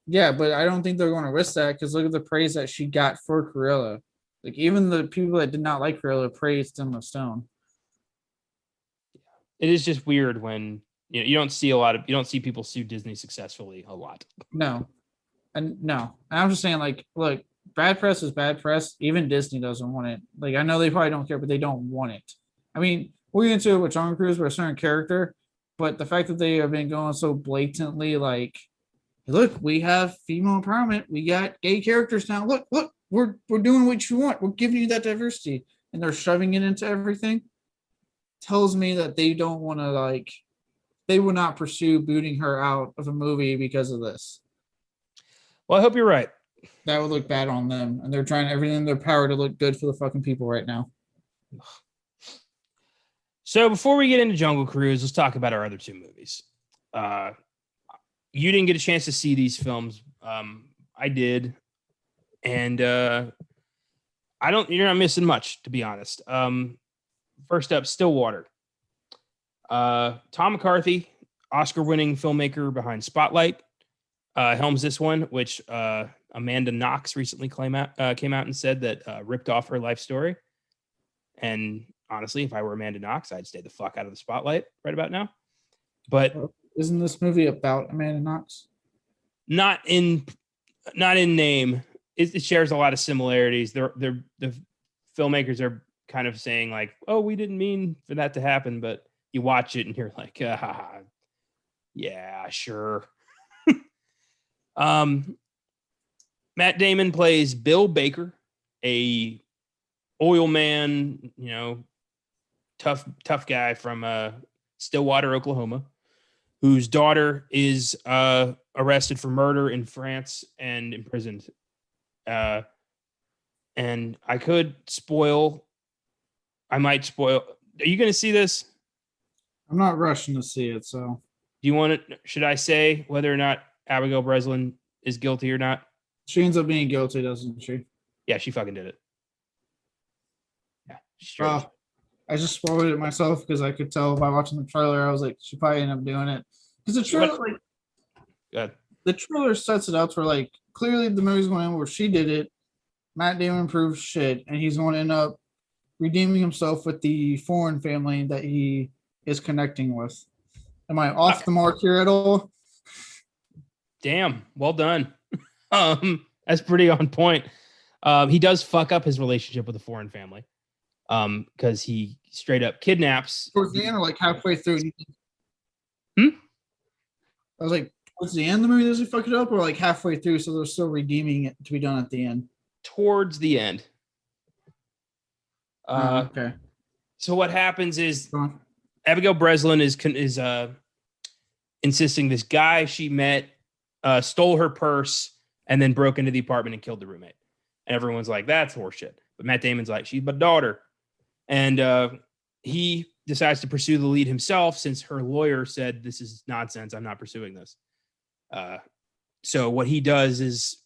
Yeah, but I don't think they're going to risk that because look at the praise that she got for Cruella. Like, even the people that did not like Cruella praised Emma Stone. It is just weird when you don't see people sue Disney successfully a lot. No. And I'm just saying, like, look, bad press is bad press. Even Disney doesn't want it. Like, I know they probably don't care, but they don't want it. I mean, we're into it with Jungle Cruise with a certain character, but the fact that they have been going so blatantly, like, look, we have female empowerment. We got gay characters now. Look, we're doing what you want. We're giving you that diversity, and they're shoving it into everything. Tells me that they don't want to like. They will not pursue booting her out of a movie because of this. Well, I hope you're right. That would look bad on them, and they're trying everything in their power to look good for the fucking people right now. So before we get into Jungle Cruise, let's talk about our other two movies. You didn't get a chance to see these films. I did. And you're not missing much, to be honest. First up, Stillwater. Tom McCarthy, Oscar-winning filmmaker behind Spotlight, helms this one, which Amanda Knox recently came out and said that ripped off her life story. And honestly, if I were Amanda Knox, I'd stay the fuck out of the spotlight right about now. But isn't this movie about Amanda Knox? Not in name. It shares a lot of similarities. The filmmakers are kind of saying like, "Oh, we didn't mean for that to happen," but you watch it and you're like, "Yeah, sure." Matt Damon plays Bill Baker, a oil man, tough guy from Stillwater, Oklahoma, whose daughter is arrested for murder in France and imprisoned. And I might spoil. Are you going to see this? I'm not rushing to see it, so. Do you want to? Should I say whether or not Abigail Breslin is guilty or not? She ends up being guilty, doesn't she? Yeah, she fucking did it. Yeah, I just spoiled it myself because I could tell by watching the trailer. I was like, she probably ended up doing it because the trailer, the trailer sets it up for like clearly the movie's going in where she did it. Matt Damon proves shit, and he's going to end up redeeming himself with the foreign family that he is connecting with. Am I off the mark here at all? Damn, well done. That's pretty on point. He does fuck up his relationship with the foreign family. Because he straight up kidnaps towards the end or like halfway through. I was like, towards the end of the movie, does he fuck it up, or like halfway through, so they're still redeeming it to be done at the end? Towards the end. Okay. So what happens is Abigail Breslin is insisting this guy she met stole her purse and then broke into the apartment and killed the roommate. And everyone's like, that's horseshit. But Matt Damon's like, she's my daughter. And he decides to pursue the lead himself since her lawyer said, this is nonsense. I'm not pursuing this. So what he does is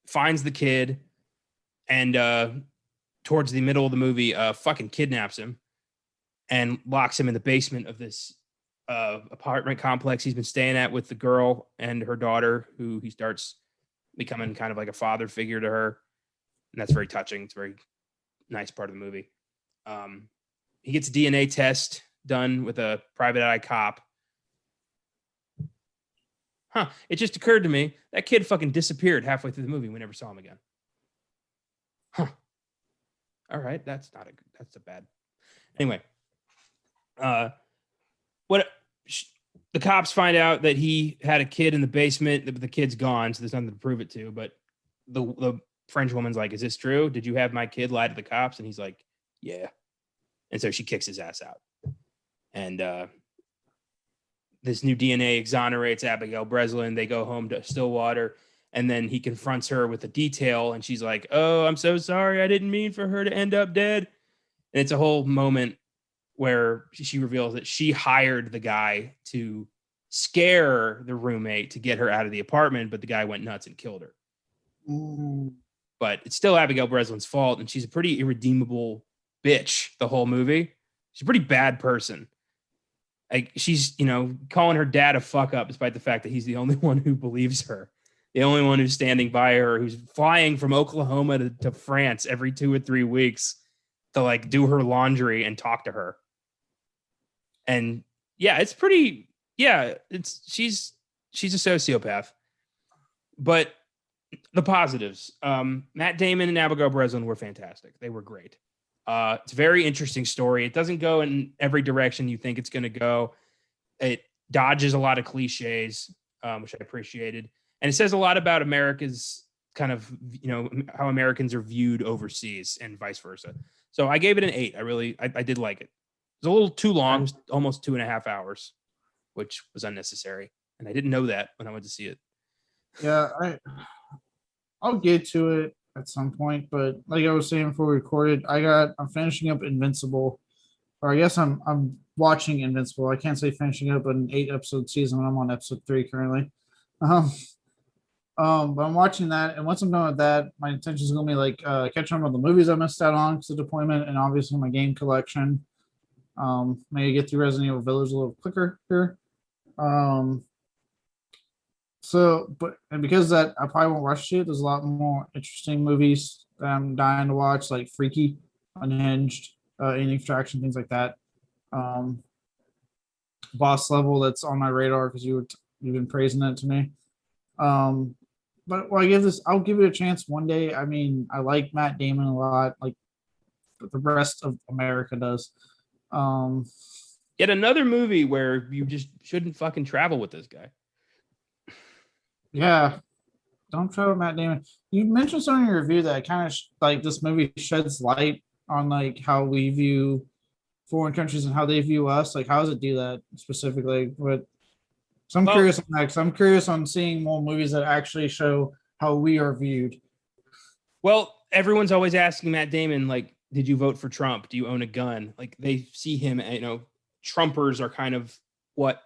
finds the kid and towards the middle of the movie, fucking kidnaps him and locks him in the basement of this apartment complex he's been staying at with the girl and her daughter, who he starts becoming kind of like a father figure to her. And that's very touching. It's a very nice part of the movie. He gets a DNA test done with a private eye cop. It just occurred to me that kid fucking disappeared halfway through the movie. We never saw him again. All right, that's a bad. Anyway, the cops find out that he had a kid in the basement. The kid's gone, so there's nothing to prove it to. But the French woman's like, "Is this true? Did you have my kid lie to the cops?" And he's like, "Yeah." And so she kicks his ass out. And this new DNA exonerates Abigail Breslin. They go home to Stillwater, and then he confronts her with a detail, and she's like, "Oh, I'm so sorry. I didn't mean for her to end up dead." And it's a whole moment where she reveals that she hired the guy to scare the roommate to get her out of the apartment, but the guy went nuts and killed her. But it's still Abigail Breslin's fault, and she's a pretty irredeemable bitch the whole movie. She's a pretty bad person. Like, she's, calling her dad a fuck up despite the fact that he's the only one who believes her. The only one who's standing by her, who's flying from Oklahoma to France every 2 or 3 weeks to like do her laundry and talk to her. And yeah, it's pretty, she's a sociopath. But the positives, Matt Damon and Abigail Breslin were fantastic. They were great. It's a very interesting story. It doesn't go in every direction you think it's going to go. It dodges a lot of cliches, which I appreciated. And it says a lot about America's kind of, how Americans are viewed overseas and vice versa. So I gave it an 8. I did like it. It was a little too long, almost 2.5 hours, which was unnecessary. And I didn't know that when I went to see it. Yeah, I'll get to it at some point, but like I was saying before we recorded, I'm finishing up Invincible, or I guess I'm watching Invincible. I can't say finishing up an 8-episode season when I'm on episode 3 currently. Um, but I'm watching that, and once I'm done with that, my intention is gonna be like catching up on the movies I missed out on because of deployment, and obviously my game collection. Maybe get through Resident Evil Village a little quicker here. And because of that, I probably won't rush it. There's a lot more interesting movies that I'm dying to watch, like Freaky, Unhinged, Alien Extraction, things like that. Boss Level, that's on my radar because you've been praising it to me. But I'll give it a chance one day. I mean, I like Matt Damon a lot, like the rest of America does. Yet another movie where you just shouldn't fucking travel with this guy. Yeah, don't travel with Matt Damon. You mentioned something in your review that kind of like this movie sheds light on like how we view foreign countries and how they view us. Like, how does it do that specifically? But so I'm curious on that. 'Cause I'm curious on seeing more movies that actually show how we are viewed. Well, everyone's always asking Matt Damon, like, did you vote for Trump? Do you own a gun? Like, they see him, Trumpers are kind of what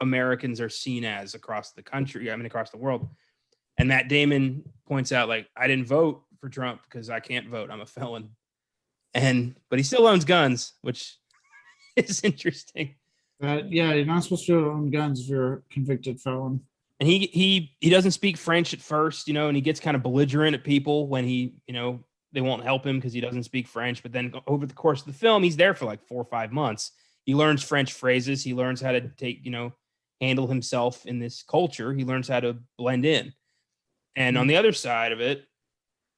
Americans are seen as across the country. Across the world. And Matt Damon points out, like, I didn't vote for Trump because I can't vote. I'm a felon. But he still owns guns, which is interesting. Yeah, you're not supposed to own guns if you're a convicted felon. And he doesn't speak French at first, and he gets kind of belligerent at people when they won't help him because he doesn't speak French. But then over the course of the film, he's there for like 4 or 5 months. He learns French phrases. He learns how to handle himself in this culture. He learns how to blend in. And on the other side of it,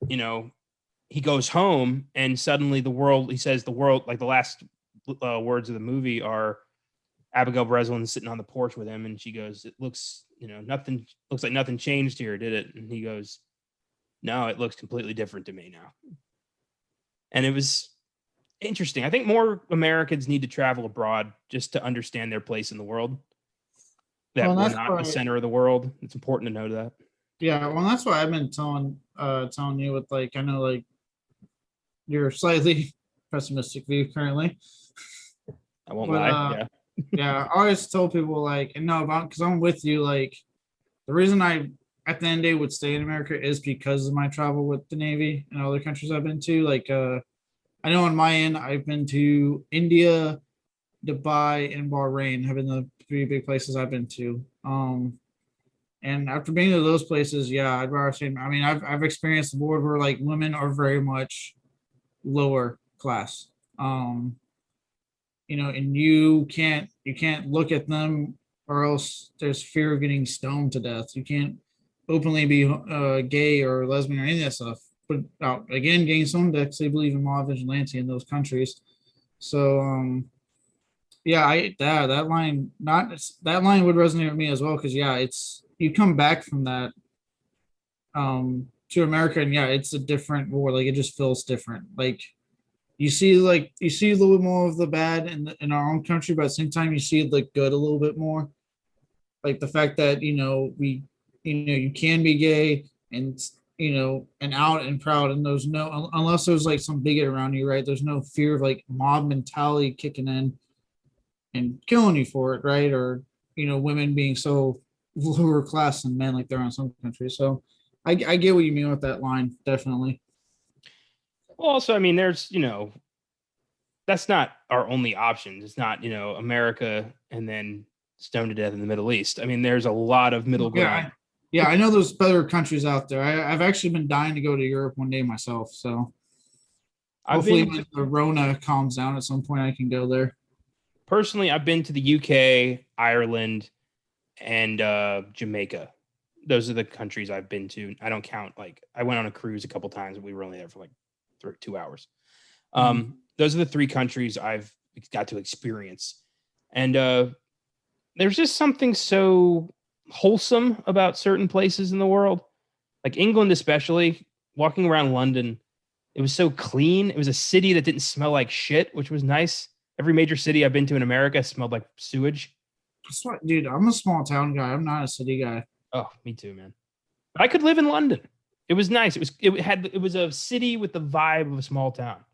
he goes home and suddenly he says the world, like the last words of the movie are Abigail Breslin sitting on the porch with him. And she goes, it looks, looks like nothing changed here, did it? And he goes, no, it looks completely different to me now. And it was interesting. I think more Americans need to travel abroad just to understand their place in the world. That we're not the center of the world. It's important to know that. Yeah, well, that's why I've been telling you with like, I know like you're slightly pessimistic view currently. I won't lie. Yeah, I always tell people like, and no, because I'm with you. Like, the reason I at the end of the day would stay in America is because of my travel with the Navy and other countries I've been to. Like, I know on my end, I've been to India, Dubai, and Bahrain have been the 3 big places I've been to. And after being to those places, yeah, I'd rather say, I mean, I've experienced the world where like women are very much lower class. And you can't look at them or else there's fear of getting stoned to death. You can't openly be gay or lesbian or any of that stuff. But again, getting stoned to death because they believe in mob vigilante in those countries. So yeah, that line would resonate with me as well because yeah, it's you come back from that to America and yeah, it's a different war. Like it just feels different. Like you see a little bit more of the bad in our own country, but at the same time you see the good a little bit more. Like the fact that you can be gay and and out and proud, and there's no unless there's like some bigot around you, right? There's no fear of like mob mentality kicking in and killing you for it, right? Or women being so lower class than men like there are in some countries. So I get what you mean with that line, definitely. Well, also, I mean, there's that's not our only option. It's not America and then stoned to death in the Middle East. I mean, there's a lot of middle ground. Yeah, I know there's better countries out there. I've actually been dying to go to Europe one day myself. So hopefully when the Rona calms down at some point, I can go there. Personally, I've been to the UK, Ireland, and Jamaica. Those are the countries I've been to. I don't count, like, I went on a cruise a couple times, but we were only there for like 2 hours. Those are the 3 countries I've got to experience. And there's just something so wholesome about certain places in the world. Like England, especially walking around London, it was so clean. It was a city that didn't smell like shit, which was nice. Every major city I've been to in America smelled like sewage. That's what, dude. I'm a small town guy. I'm not a city guy. Oh, me too, man. I could live in London. It was nice. It was a city with the vibe of a small town.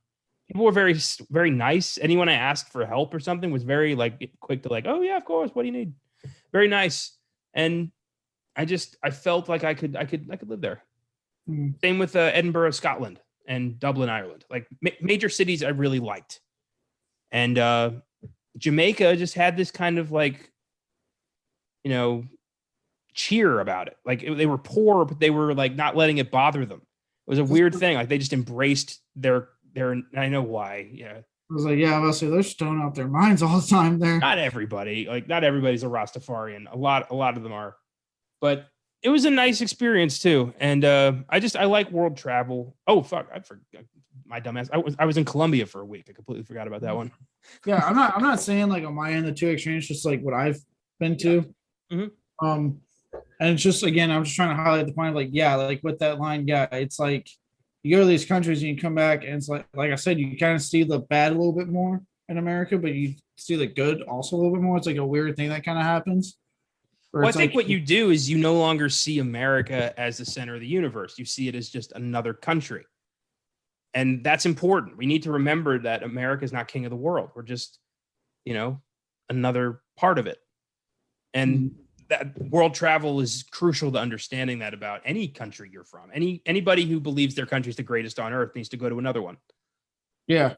People were very nice. Anyone I asked for help or something was very like quick to like, oh yeah, of course. What do you need? Very nice. And I felt like I could live there. Same with Edinburgh, Scotland, and Dublin, Ireland. Like major cities I really liked. And Jamaica just had this kind of like, you know, cheer about it. Like they were poor, but they were like not letting it bother them. It was a weird thing. Like they just embraced their. I know why. Yeah. I was like, yeah, I was say they're stoned out their minds all the time there. Not everybody. Like not everybody's a Rastafarian. A lot of them are, but it was a nice experience too. And I like world travel. Oh fuck, I forgot my dumbass. I was in Colombia for a week. I completely forgot about that one. Yeah, I'm not saying like on my end the two extremes, just like what I've been to. Yeah. Mm-hmm. And it's just again, I'm just trying to highlight the point of like, yeah, like with that line, yeah, it's like you go to these countries and you come back and it's like I said, you kind of see the bad a little bit more in America, but you see the good also a little bit more. It's like a weird thing that kind of happens. Well, I think what you do is you no longer see America as the center of the universe. You see it as just another country. And that's important. We need to remember that America is not king of the world. We're just, another part of it. And that world travel is crucial to understanding that about any country you're from. Anybody who believes their country is the greatest on earth needs to go to another one. Yeah.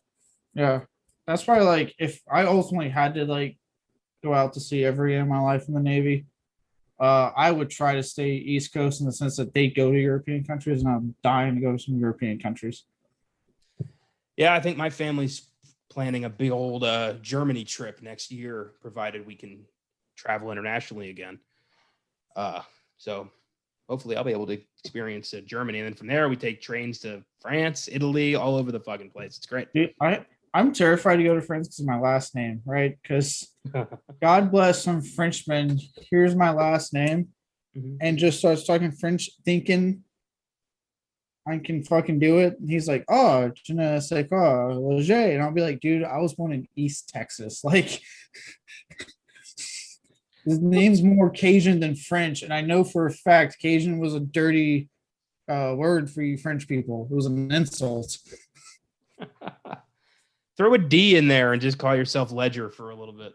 Yeah. That's probably like if I ultimately had to like go out to sea every year of my life in the Navy, I would try to stay East Coast in the sense that they go to European countries, and I'm dying to go to some European countries. Yeah, I think my family's planning a big old Germany trip next year, provided we can travel internationally again. So hopefully I'll be able to experience Germany. And then from there, we take trains to France, Italy, all over the fucking place. It's great. Dude, I'm terrified to go to France because of my last name, right? Because God bless some Frenchman. Here's my last name, and just starts talking French, thinking I can fucking do it. And he's like, "Oh, je ne sais quoi, Leger," and I'll be like, "Dude, I was born in East Texas. Like, his name's more Cajun than French, and I know for a fact Cajun was a dirty word for you French people. It was an insult." Throw a D in there and just call yourself Ledger for a little bit.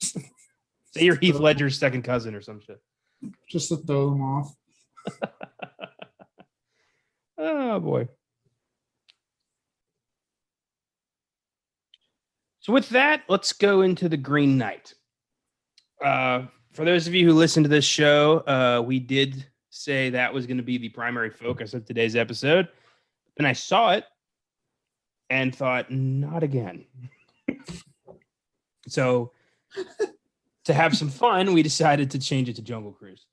Say you're Heath Ledger's second cousin or some shit. Just to throw them off. Oh, boy. So with that, let's go into The Green Knight. For those of you who listen to this show, we did say that was going to be the primary focus of today's episode. And I saw it and thought, not again. So to have some fun, we decided to change it to Jungle Cruise.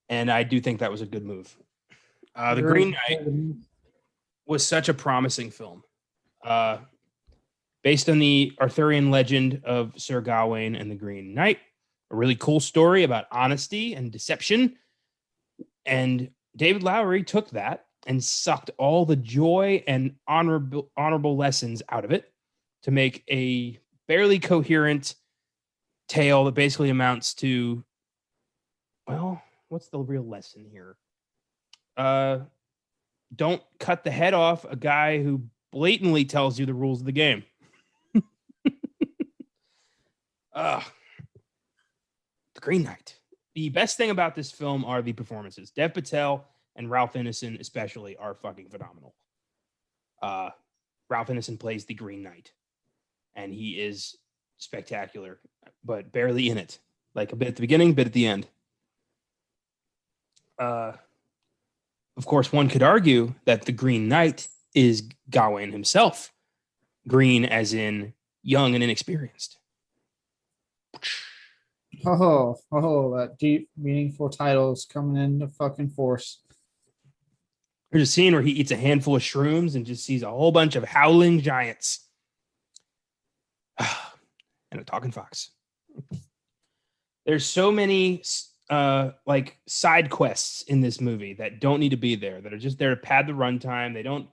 And I do think that was a good move. The Green Knight was such a promising film. Based on the Arthurian legend of Sir Gawain and the Green Knight, a really cool story about honesty and deception. And David Lowery took that and sucked all the joy and honorable lessons out of it to make a barely coherent tale that basically amounts to, well, what's the real lesson here? Don't cut the head off a guy who blatantly tells you the rules of the game. The Green Knight. The best thing about this film are the performances. Dev Patel and Ralph Ineson especially are fucking phenomenal. Ralph Ineson plays the Green Knight, and he is spectacular, but barely in it. Like a bit at the beginning, bit at the end. Of course, one could argue that the Green Knight is Gawain himself. Green as in young and inexperienced. Oh, that deep, meaningful title is coming into fucking force. There's a scene where he eats a handful of shrooms and just sees a whole bunch of howling giants. And a talking fox. There's so many like side quests in this movie that don't need to be there, that are just there to pad the runtime. They don't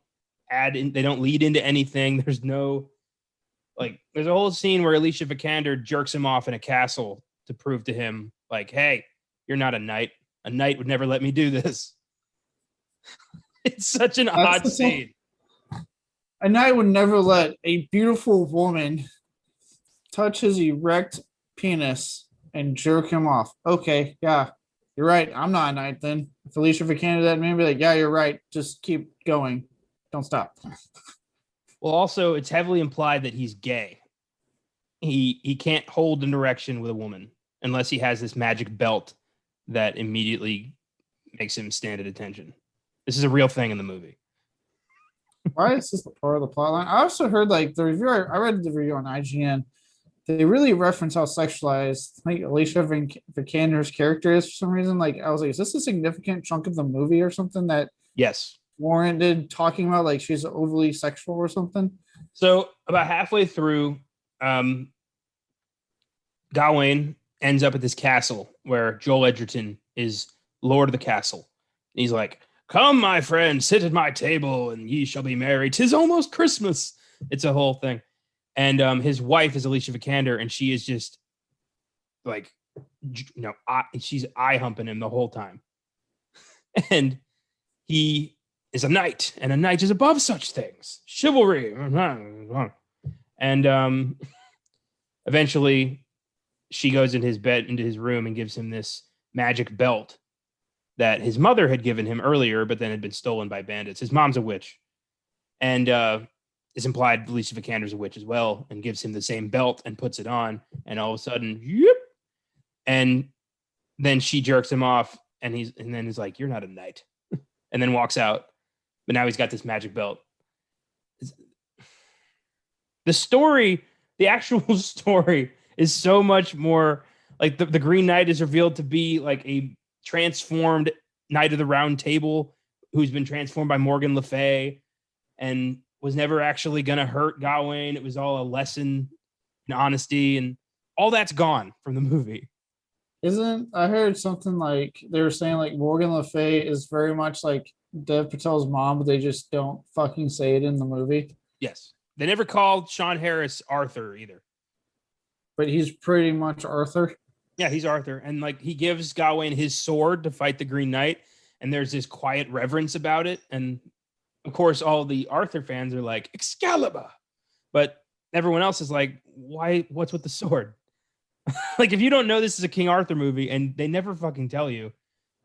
they don't lead into anything. There's no like, there's a whole scene where Alicia Vikander jerks him off in a castle to prove to him, like, hey, you're not a knight. A knight would never let me do this. It's such an odd scene. A knight would never let a beautiful woman touch his erect penis and jerk him off. Okay, yeah, you're right. I'm not a knight then. If Alicia Vikander that man be like, yeah, you're right. Just keep going. Don't stop. Well, also, it's heavily implied that he's gay. He can't hold an erection with a woman unless he has this magic belt that immediately makes him stand at attention. This is a real thing in the movie. Why is this part of the plot line? I also heard like the review. I read the review on IGN. They really reference how sexualized like Alicia Vikander's character is for some reason. Like I was like, is this a significant chunk of the movie or something that Yes. warranted talking about? Like she's overly sexual or something? So about halfway through, Gawain ends up at this castle where Joel Edgerton is lord of the castle. And he's like, come, my friend, sit at my table and ye shall be merry. 'Tis almost Christmas. It's a whole thing. And his wife is Alicia Vikander, and she is just like, she's eye humping him the whole time. And he is a knight, and a knight is above such things. Chivalry. And eventually she goes into his room and gives him this magic belt that his mother had given him earlier, but then had been stolen by bandits. His mom's a witch. And it's implied Alicia Vikander's a witch as well, and gives him the same belt and puts it on. And all of a sudden, yep. And then she jerks him off, and then he's like, you're not a knight. And then walks out. But now he's got this magic belt. The story, the actual story, is so much more like the Green Knight is revealed to be like a transformed Knight of the Round Table who's been transformed by Morgan Le Fay and was never actually going to hurt Gawain. It was all a lesson in honesty, and all that's gone from the movie. I heard something like they were saying like Morgan Le Fay is very much like Dev Patel's mom, but they just don't fucking say it in the movie. Yes. They never called Sean Harris Arthur either. But he's pretty much Arthur. Yeah, he's Arthur. And like he gives Gawain his sword to fight the Green Knight, and there's this quiet reverence about it. And of course, all the Arthur fans are like, Excalibur. But everyone else is like, why? What's with the sword? Like, if you don't know this is a King Arthur movie and they never fucking tell you,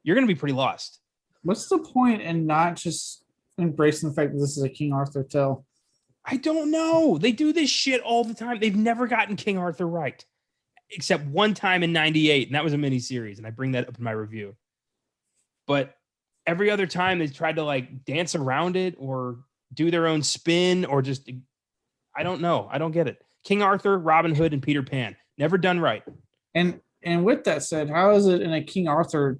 you're going to be pretty lost. What's the point in not just embracing the fact that this is a King Arthur tale? I don't know. They do this shit all the time. They've never gotten King Arthur right, except one time in 98, and that was a miniseries, and I bring that up in my review. But every other time they tried to like dance around it or do their own spin or just, I don't know. I don't get it. King Arthur, Robin Hood, and Peter Pan. Never done right. And with that said, how is it in a King Arthur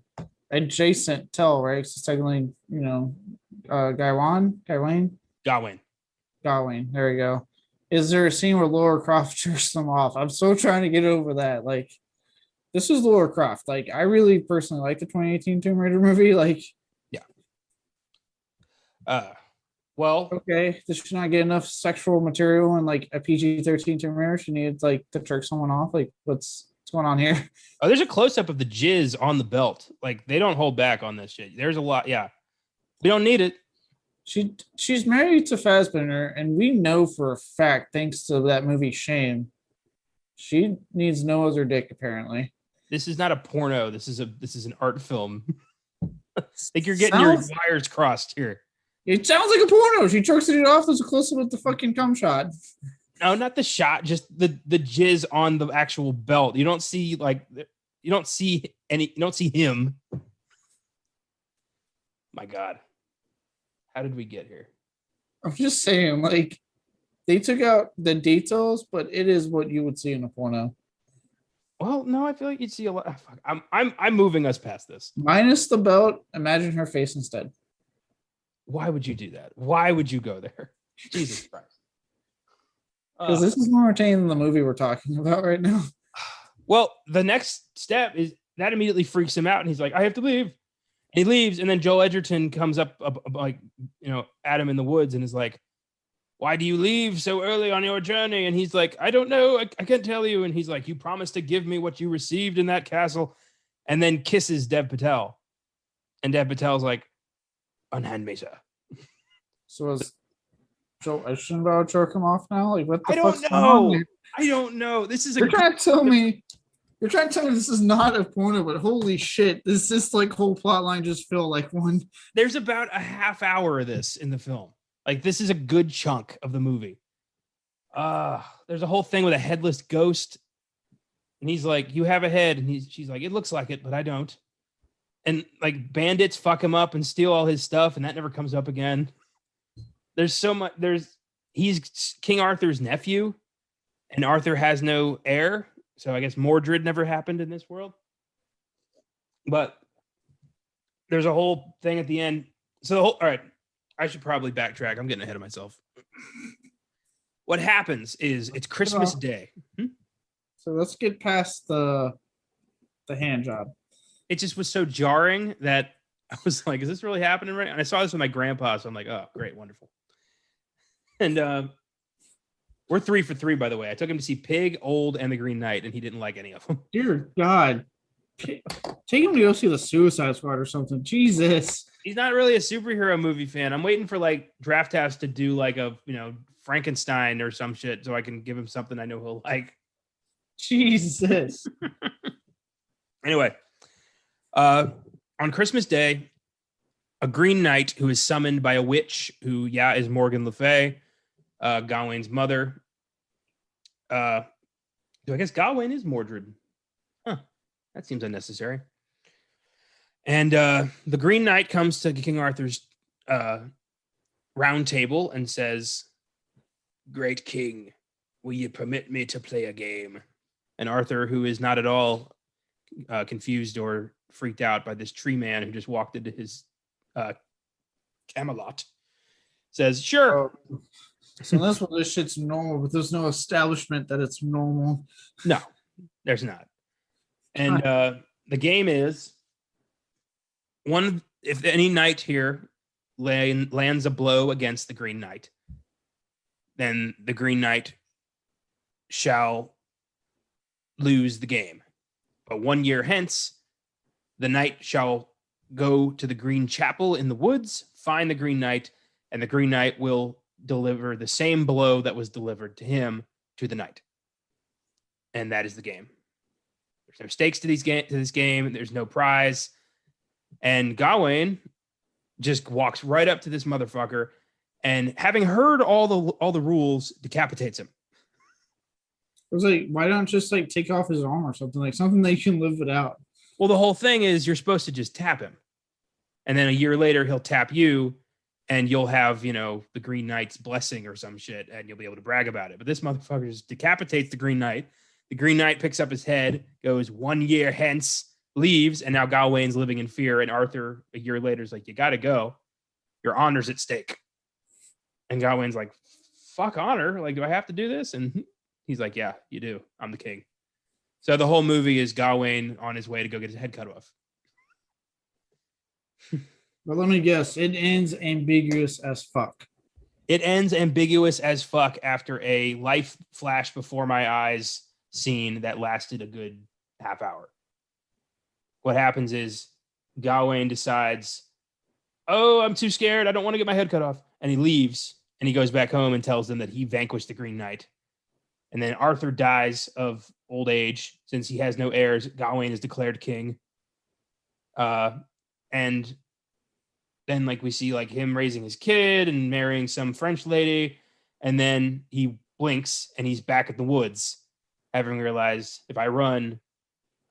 adjacent tale, right? It's technically, Gawain. There we go. Is there a scene where Laura Croft jerks them off? I'm so trying to get over that. Like, this is Laura Croft. Like, I really personally like the 2018 Tomb Raider movie. Like, yeah. Well, okay, does she not get enough sexual material in like a PG-13 Tomb Raider? She needs like to jerk someone off. Like, what's going on here? Oh, there's a close up of the jizz on the belt. Like, they don't hold back on this shit. There's a lot. Yeah, we don't need it. She's married to Fassbender, and we know for a fact, thanks to that movie Shame, she needs no other dick. Apparently, this is not a porno. This is an art film. Like, you're getting your wires crossed here. It sounds like a porno. She jerks it off. There's a close up with the fucking cum shot. No, not the shot. Just the jizz on the actual belt. You don't see him. My God. How did we get here? I'm just saying, like, they took out the details, but it is what you would see in a porno. Well, no, I feel like you'd see a lot. I'm moving us past this. Minus the belt. Imagine her face instead. Why would you do that? Why would you go there? Jesus Christ. Because this is more entertaining than the movie we're talking about right now. Well, the next step is that immediately freaks him out, and he's like, I have to leave. And he leaves, and then Joel Edgerton comes up like, at him in the woods and is like, why do you leave so early on your journey? And he's like, I don't know. I can't tell you. And he's like, you promised to give me what you received in that castle. And then kisses Dev Patel. And Dev Patel's like, unhand me, sir. So is Joel Edgerton about to jerk him off now? Like, what the I don't fuck's going on know. here? I don't know. This is You're trying to tell me this is not a porno, but holy shit, this like whole plot line just feel like one. There's about a half hour of this in the film. Like, this is a good chunk of the movie. There's a whole thing with a headless ghost. And he's like, you have a head. And she's like, it looks like it, but I don't. And like bandits fuck him up and steal all his stuff. And that never comes up again. There's so much. He's King Arthur's nephew. And Arthur has no heir. So I guess Mordred never happened in this world. But there's a whole thing at the end. So all right. I should probably backtrack. I'm getting ahead of myself. What happens is it's Christmas Day. So let's get past the hand job. It just was so jarring that I was like, is this really happening right? And I saw this with my grandpa, so I'm like, oh, great, wonderful. And we're 3 for 3, by the way. I took him to see Pig, Old, and The Green Knight, and he didn't like any of them. Dear God. Take him to go see the Suicide Squad or something. Jesus. He's not really a superhero movie fan. I'm waiting for like Draft House to do like a, Frankenstein or some shit so I can give him something I know he'll like. Jesus. Anyway, on Christmas Day, a Green Knight who is summoned by a witch who, is Morgan Le Fay, Gawain's mother. I guess Gawain is Mordred. Huh. That seems unnecessary. And the Green Knight comes to King Arthur's round table and says, Great King, will you permit me to play a game? And Arthur, who is not at all confused or freaked out by this tree man who just walked into his Camelot, says, sure. So that's what this shit's normal, but there's no establishment that it's normal. No, there's not. And the game is, if any knight here lands a blow against the Green Knight, then the Green Knight shall lose the game. But 1 year hence, the knight shall go to the Green Chapel in the woods, find the Green Knight, and the Green Knight will deliver the same blow that was delivered to him to the knight. And that is the game. There's no stakes to this game. There's no prize. And Gawain just walks right up to this motherfucker and, having heard all the rules, decapitates him. I was like, why don't just like take off his arm or something? Like something that you can live without. Well, the whole thing is you're supposed to just tap him. And then a year later, he'll tap you and you'll have, the Green Knight's blessing or some shit, and you'll be able to brag about it. But this motherfucker just decapitates the Green Knight. The Green Knight picks up his head, goes 1 year hence, leaves, and now Gawain's living in fear. And Arthur, a year later, is like, you got to go. Your honor's at stake. And Gawain's like, fuck honor. Like, do I have to do this? And he's like, yeah, you do. I'm the king. So the whole movie is Gawain on his way to go get his head cut off. But let me guess, it ends ambiguous as fuck. It ends ambiguous as fuck after a life flash before my eyes scene that lasted a good half hour. What happens is Gawain decides, oh, I'm too scared. I don't want to get my head cut off. And he leaves and he goes back home and tells them that he vanquished the Green Knight. And then Arthur dies of old age. Since he has no heirs, Gawain is declared king. And then we see him raising his kid and marrying some French lady. And then he blinks and he's back in the woods, having realized, if I run,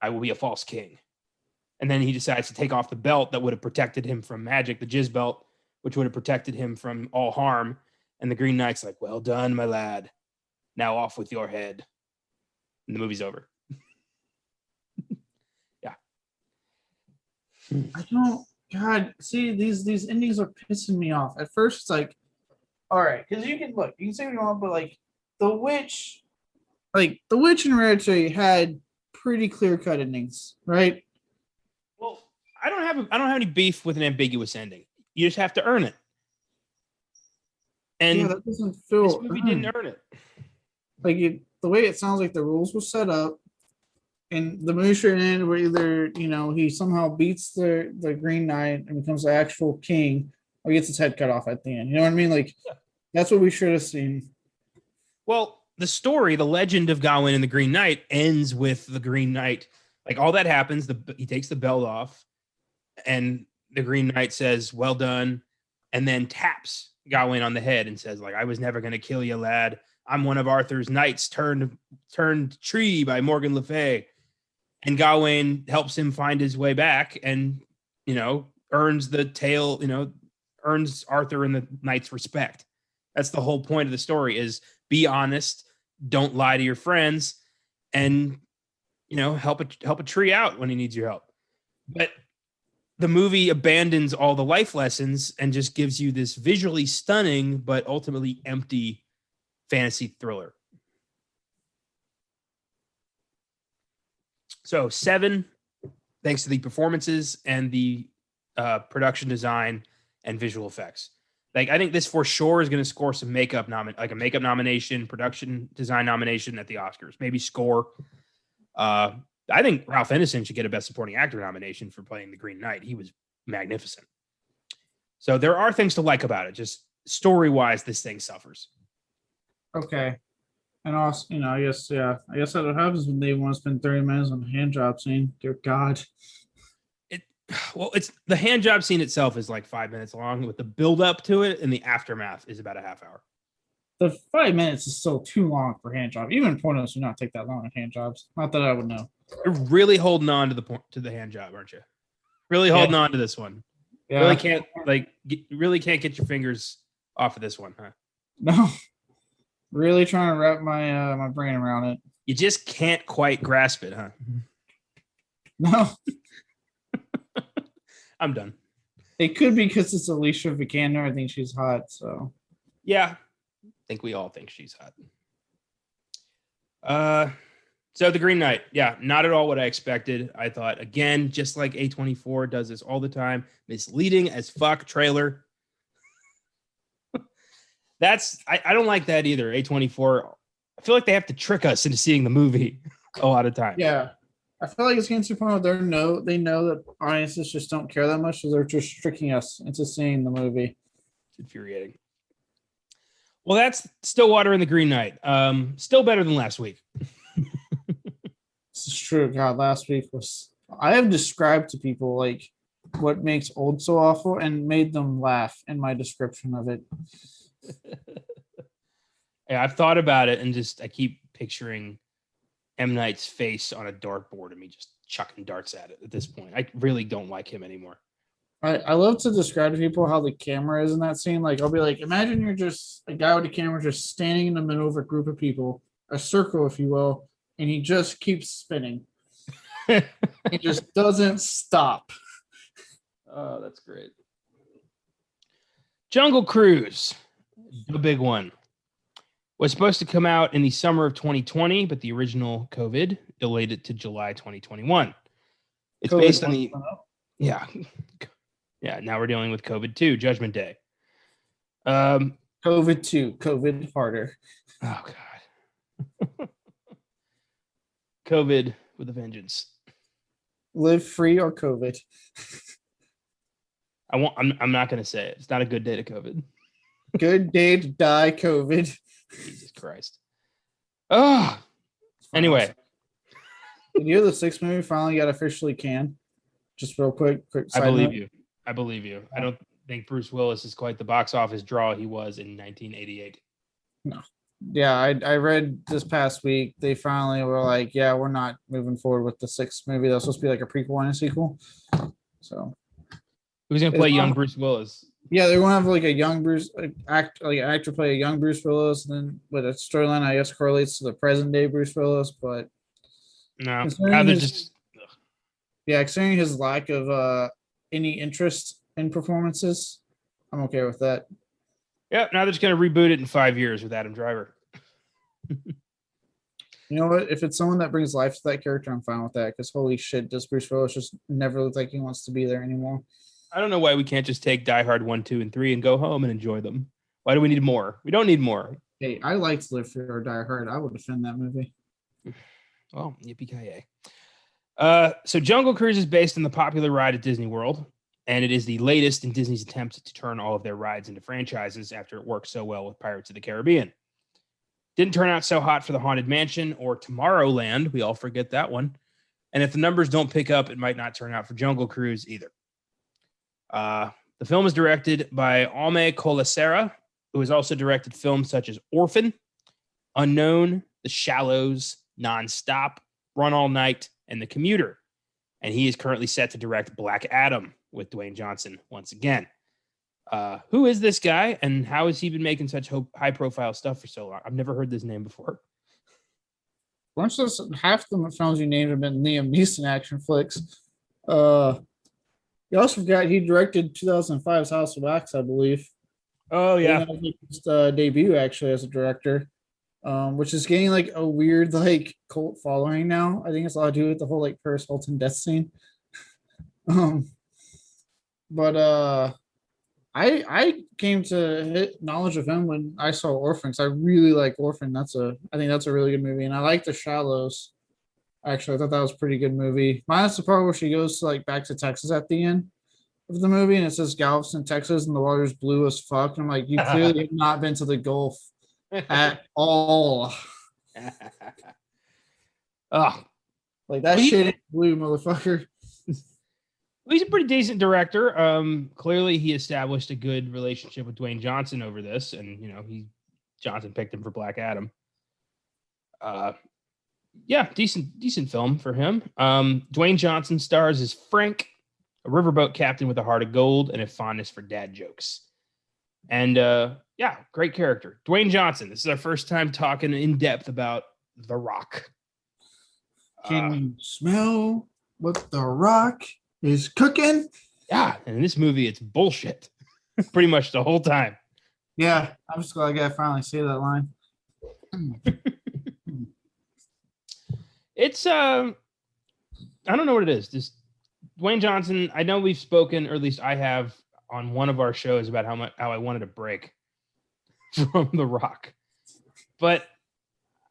I will be a false king. And then he decides to take off the belt that would have protected him from magic, the jizz belt, which would have protected him from all harm. And the Green Knight's like, well done, my lad. Now off with your head. And the movie's over. Yeah. I don't, God, see, these endings are pissing me off. At first, it's like, all right, because you can say what you want, but the witch and Hereditary had pretty clear cut endings, right? I don't have any beef with an ambiguous ending. You just have to earn it. And Yeah, that doesn't this feel movie earned. didn't earn it. Like the way it sounds like the rules were set up, and the movie should end where either he somehow beats the Green Knight and becomes the actual king, or gets his head cut off at the end. You know what I mean? Like that's what we should have seen. Well, the story, the legend of Gawain and the Green Knight, ends with the Green Knight. Like all that happens, he takes the belt off, and the Green Knight says, "Well done," and then taps Gawain on the head and says, "Like I was never going to kill you, lad. I'm one of Arthur's knights turned tree by Morgan Le Fay." And Gawain helps him find his way back, and earns the tale. Earns Arthur and the knights respect. That's the whole point of the story: is be honest, don't lie to your friends, and help a tree out when he needs your help. But the movie abandons all the life lessons and just gives you this visually stunning but ultimately empty fantasy thriller. So 7, thanks to the performances and the production design and visual effects. Like I think this for sure is going to score some makeup nomination, production design nomination at the Oscars, maybe score. I think Ralph Ineson should get a Best Supporting Actor nomination for playing the Green Knight. He was magnificent. So there are things to like about it. Just story-wise, this thing suffers. Okay. And also, I guess that's what happens when they want to spend 30 minutes on a hand job scene. Dear God. It's the hand job scene itself is like 5 minutes long, with the build up to it and the aftermath is about a half hour. The 5 minutes is still too long for hand job. Even pornos do not take that long on hand jobs. Not that I would know. You're really holding on to the hand job, aren't you? Really holding on to this one. Yeah. Really can't get your fingers off of this one, huh? No. Really trying to wrap my brain around it. You just can't quite grasp it, huh? No. I'm done. It could be because it's Alicia Vikander. I think she's hot, so. Yeah. I think we all think she's hot. So the Green Knight, yeah, not at all what I expected. I thought, again, just like A24 does this all the time, misleading as fuck trailer. I don't like that either. A24, I feel like they have to trick us into seeing the movie a lot of times. Yeah. I feel like it's getting to the point where they know that audiences just don't care that much, so they're just tricking us into seeing the movie. It's infuriating. Well, that's Stillwater and the Green Knight. Still better than last week. This is true. God, last week I have described to people like what makes Old so awful and made them laugh in my description of it. Yeah, I've thought about it and I keep picturing M. Night's face on a dartboard and me just chucking darts at it at this point. I really don't like him anymore. I love to describe to people how the camera is in that scene. Like, I'll be like, imagine you're just a guy with a camera just standing in the middle of a group of people, a circle, if you will, and he just keeps spinning. He just doesn't stop. Oh, that's great. Jungle Cruise, the big one, was supposed to come out in the summer of 2020, but the original COVID delayed it to July 2021. It's COVID based on the... Yeah. Yeah, now we're dealing with COVID 2, Judgment Day. COVID 2, COVID harder. Oh, God. COVID with a vengeance. Live free or COVID? I'm not going to say it. It's not a good day to COVID. Good day to die, COVID. Jesus Christ. Oh, anyway. Did you hear the 6th movie finally got officially canned? Just real quick I believe you. I don't think Bruce Willis is quite the box office draw he was in 1988. No. Yeah, I read this past week they finally were like, yeah, we're not moving forward with the 6th movie. That was supposed to be like a prequel and a sequel. So who's gonna play young Bruce Willis? Yeah, they're gonna have like a young Bruce actor play a young Bruce Willis, and then with a storyline I guess correlates to the present day Bruce Willis, but no, considering his lack of any interest in performances, I'm okay with that. Yeah, now they're just gonna reboot it in 5 years with Adam Driver. You know what? If it's someone that brings life to that character, I'm fine with that. Because holy shit, does Bruce Willis just never look like he wants to be there anymore? I don't know why we can't just take Die Hard 1, 2, and 3 and go home and enjoy them. Why do we need more? We don't need more. Hey, I liked Live Free or Die Hard. I would defend that movie. Well, yippee-ki-yay. So Jungle Cruise is based on the popular ride at Disney World, and it is the latest in Disney's attempt to turn all of their rides into franchises after it worked so well with Pirates of the Caribbean. Didn't turn out so hot for the Haunted Mansion or Tomorrowland. We all forget that one. And if the numbers don't pick up, it might not turn out for Jungle Cruise either. The film is directed by Aume Colasera, who has also directed films such as Orphan, Unknown, The Shallows, Nonstop, Run All Night, and The Commuter. And he is currently set to direct Black Adam with Dwayne Johnson once again. Who is this guy, and how has he been making such high-profile stuff for so long? I've never heard this name before. Half the films you named have been Liam Neeson action flicks. You also forgot he directed 2005's House of Wax, I believe. Oh, yeah. His debut, actually, as a director, which is getting like a weird like cult following now. I think it's a lot to do with the whole like Paris Hilton death scene. But I came to hit knowledge of him when I saw Orphan. I really like Orphan. I think that's a really good movie, and I like The Shallows. Actually, I thought that was a pretty good movie. Minus the part where she goes to like back to Texas at the end of the movie, and it says Galveston, Texas, and the water's blue as fuck. And I'm like, you clearly have not been to the Gulf at all. Oh, like that shit ain't blue, motherfucker. He's a pretty decent director. Clearly, he established a good relationship with Dwayne Johnson over this, and Johnson picked him for Black Adam. Yeah, decent film for him. Dwayne Johnson stars as Frank, a riverboat captain with a heart of gold and a fondness for dad jokes. And yeah, great character. Dwayne Johnson. This is our first time talking in depth about The Rock. Can you smell what The Rock is cooking? Yeah, and in this movie, it's bullshit. Pretty much the whole time. Yeah, I'm just glad I got to finally say that line. It's I don't know what it is. Just Dwayne Johnson. I know we've spoken, or at least I have, on one of our shows about how I wanted a break from The Rock, but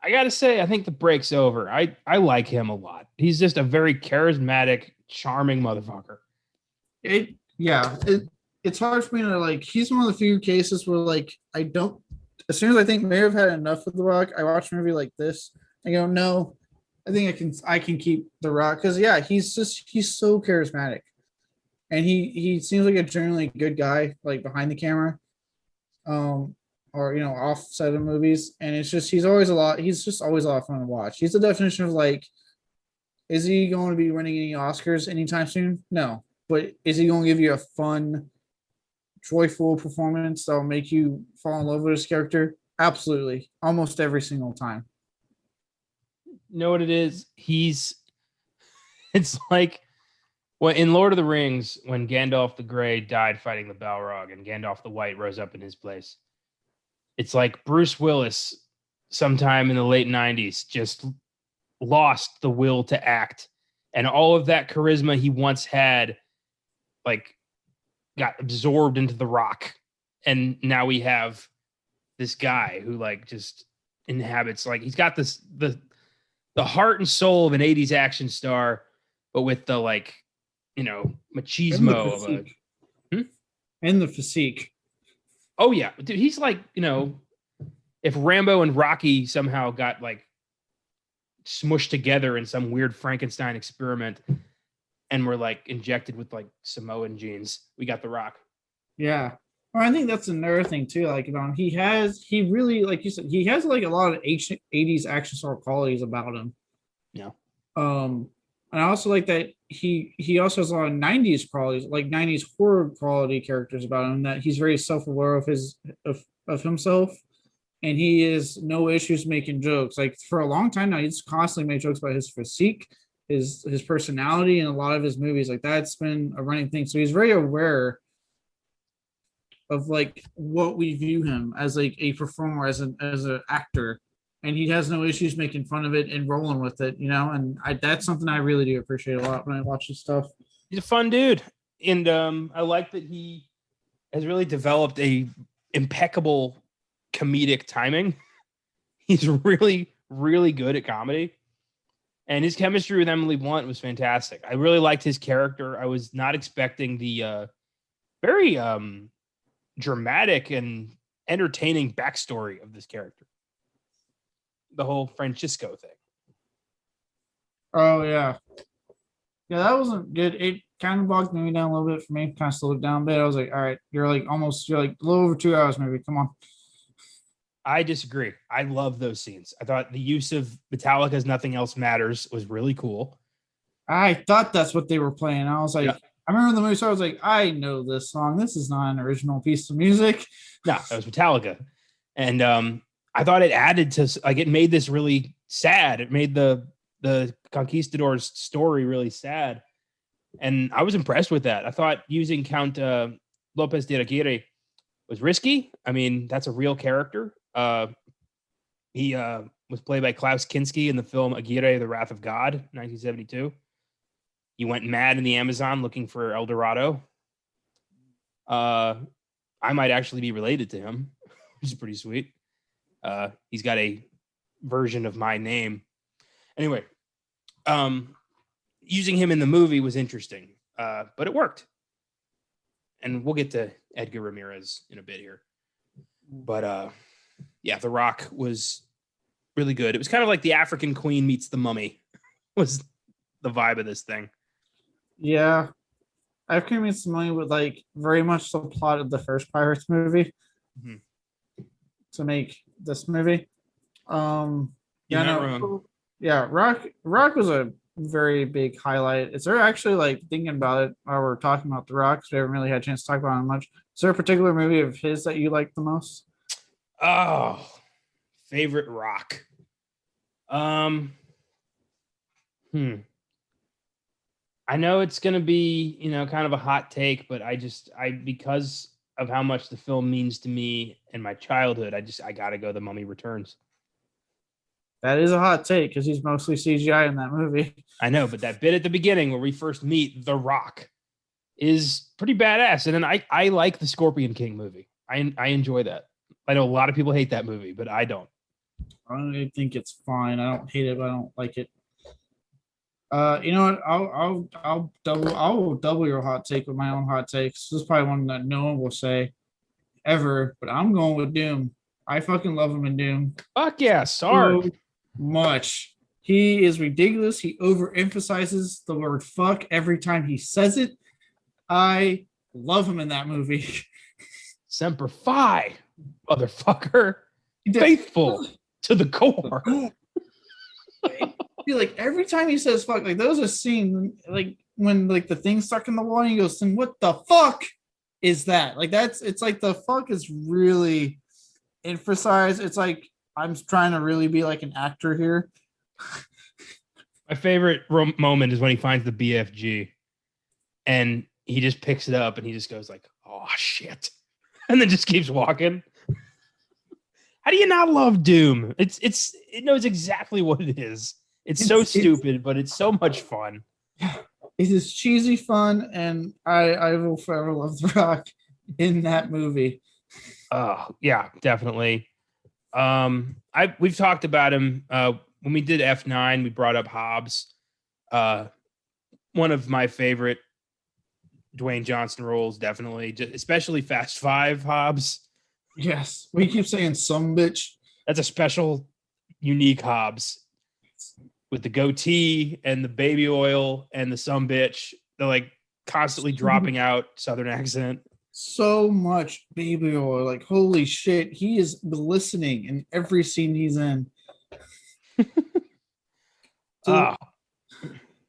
I gotta say, I think the break's over. I like him a lot. He's just a very charismatic, charming motherfucker. It's hard for me to like. He's one of the few cases where like I don't. As soon as I think may have had enough of The Rock, I watch a movie like this. I go, no, I think I can keep The Rock because yeah, he's so charismatic, and he seems like a generally good guy like behind the camera, or offset of movies, and it's just he's just always a lot of fun to watch. He's the definition of like, is he going to be winning any Oscars anytime soon? No, but is he going to give you a fun, joyful performance that'll make you fall in love with his character? Absolutely, almost every single time. You know what it is? It's like in Lord of the Rings, when Gandalf the Grey died fighting the Balrog and Gandalf the White rose up in his place. It's like Bruce Willis sometime in the late 90s just lost the will to act, and all of that charisma he once had like got absorbed into The Rock, and now we have this guy who like just inhabits, like he's got this the heart and soul of an 80s action star, but with the like machismo of a and the physique. Oh yeah, dude, he's like, if Rambo and Rocky somehow got like smushed together in some weird Frankenstein experiment and were like injected with like Samoan genes, we got The Rock. Yeah. Well, I think that's another thing too. Like, he really, like you said, he has like a lot of 80s action star qualities about him. Yeah. And I also like that he also has a lot of 90s qualities, like 90s horror quality characters about him, that he's very self-aware of himself, and he has no issues making jokes. Like for a long time now, he's constantly made jokes about his physique, his personality, and a lot of his movies. Like that's been a running thing. So he's very aware of like what we view him as, like a performer, as an actor, and he has no issues making fun of it and rolling with it, and that's something I really do appreciate a lot when I watch his stuff. He's a fun dude. And I like that he has really developed a impeccable comedic timing. He's really, really good at comedy. And his chemistry with Emily Blunt was fantastic. I really liked his character. I was not expecting the very dramatic and entertaining backstory of this character. The whole Francisco thing. Oh, yeah. Yeah, that wasn't good. It kind of bogged me down a little bit for me. Kind of slowed it down a bit. I was like, all right, you're like a little over 2 hours, maybe. Come on. I disagree. I love those scenes. I thought the use of Metallica's Nothing Else Matters was really cool. I thought that's what they were playing. I was like, Yeah. I remember the movie, so I was like, I know this song. This is not an original piece of music. No, that was Metallica. And I thought it added to, like, it made this really sad. It made the conquistadors' story really sad. And I was impressed with that. I thought using Count Lopez de Aguirre was risky. I mean, that's a real character. He was played by Klaus Kinski in the film Aguirre, The Wrath of God, 1972. He went mad in the Amazon looking for El Dorado. I might actually be related to him, which is pretty sweet. He's got a version of my name. Anyway, using him in the movie was interesting, but it worked. And we'll get to Edgar Ramirez in a bit here. But yeah, The Rock was really good. It was kind of like the African Queen meets the Mummy was the vibe of this thing. Yeah. I've come meets the Mummy with like very much the plot of the first Pirates movie to make this movie. You're not wrong. Yeah, Rock was a very big highlight. Is there actually, like, thinking about it while we're talking about The Rock, because we haven't really had a chance to talk about him much. Is there a particular movie of his that you like the most? Oh, favorite Rock. I know it's gonna be, kind of a hot take, but I because of how much the film means to me and my childhood, I gotta go The Mummy Returns. That is a hot take because he's mostly CGI in that movie. I know, but that bit at the beginning where we first meet The Rock is pretty badass. And then I like the Scorpion King movie. I enjoy that. I know a lot of people hate that movie, but I don't. I think it's fine. I don't hate it, but I don't like it. You know what? I'll double your hot take with my own hot takes. This is probably one that no one will say ever, but I'm going with Doom. I fucking love him in Doom. Fuck yeah, sorry. So much. He is ridiculous. He overemphasizes the word fuck every time he says it. I love him in that movie. Semper Fi, motherfucker. Faithful to the core. Like every time he says fuck, like those are scenes like when like the thing's stuck in the wall and he goes, then what the fuck is that? Like it's like the fuck is really emphasized. It's like I'm trying to really be like an actor here. My favorite moment is when he finds the BFG and he just picks it up and he just goes like, oh shit. And then just keeps walking. How do you not love Doom? It knows exactly what it is. It's so stupid, but it's so much fun. It is cheesy fun, and I will forever love The Rock in that movie. Oh, yeah, definitely. We've talked about him. When we did F9, we brought up Hobbs. One of my favorite Dwayne Johnson roles, definitely, especially Fast Five Hobbs. Yes, we keep saying some bitch. That's a special, unique Hobbs with the goatee and the baby oil and the some bitch. They're like constantly dropping out Southern accent. So much baby oil, like holy shit, he is glistening in every scene he's in. I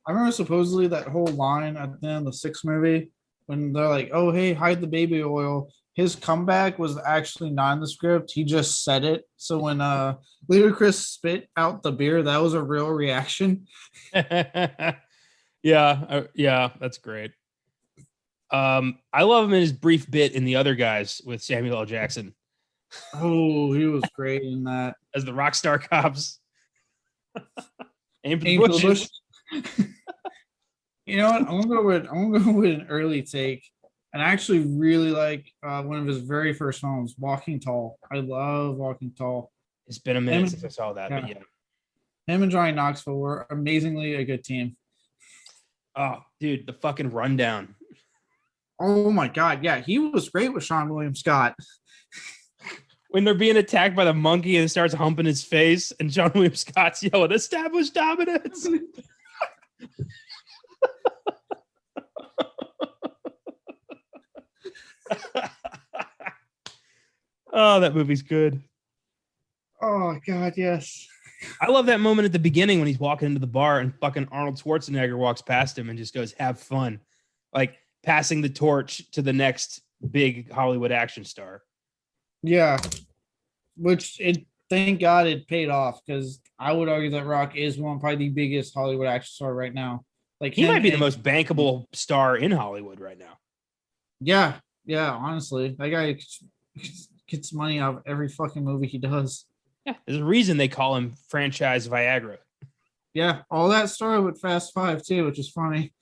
remember supposedly that whole line at the end of the sixth movie when they're like, "Oh hey, hide the baby oil." His comeback was actually not in the script. He just said it. So when Ludacris spit out the beer, that was a real reaction. Yeah, that's great. I love him in his brief bit in The Other Guys with Samuel L. Jackson. Oh, he was great in that. as the rock star cops. Aim for the Aim for the bushes. bush. You know what? I'm gonna go with an early take. And I actually really like one of his very first films, Walking Tall. I love Walking Tall. It's been a Him, minute since I saw that, but yeah. yeah. Him and Johnny Knoxville were amazingly a good team. Oh, dude, the fucking rundown. Oh my god, yeah, he was great with Sean William Scott. When they're being attacked by the monkey and it starts humping his face, and John William Scott's yelling, "Establish dominance." Oh, that movie's good. Oh god, yes. I love that moment at the beginning when he's walking into the bar and fucking Arnold Schwarzenegger walks past him and just goes, "Have fun," like passing the torch to the next big Hollywood action star. Yeah, which thank God it paid off, because I would argue that Rock is probably the biggest Hollywood action star right now. Like He him might be the and- most bankable star in Hollywood right now. Yeah, honestly, that guy gets money out of every fucking movie he does. Yeah, there's a reason they call him franchise Viagra. Yeah, all that started with Fast Five too, which is funny.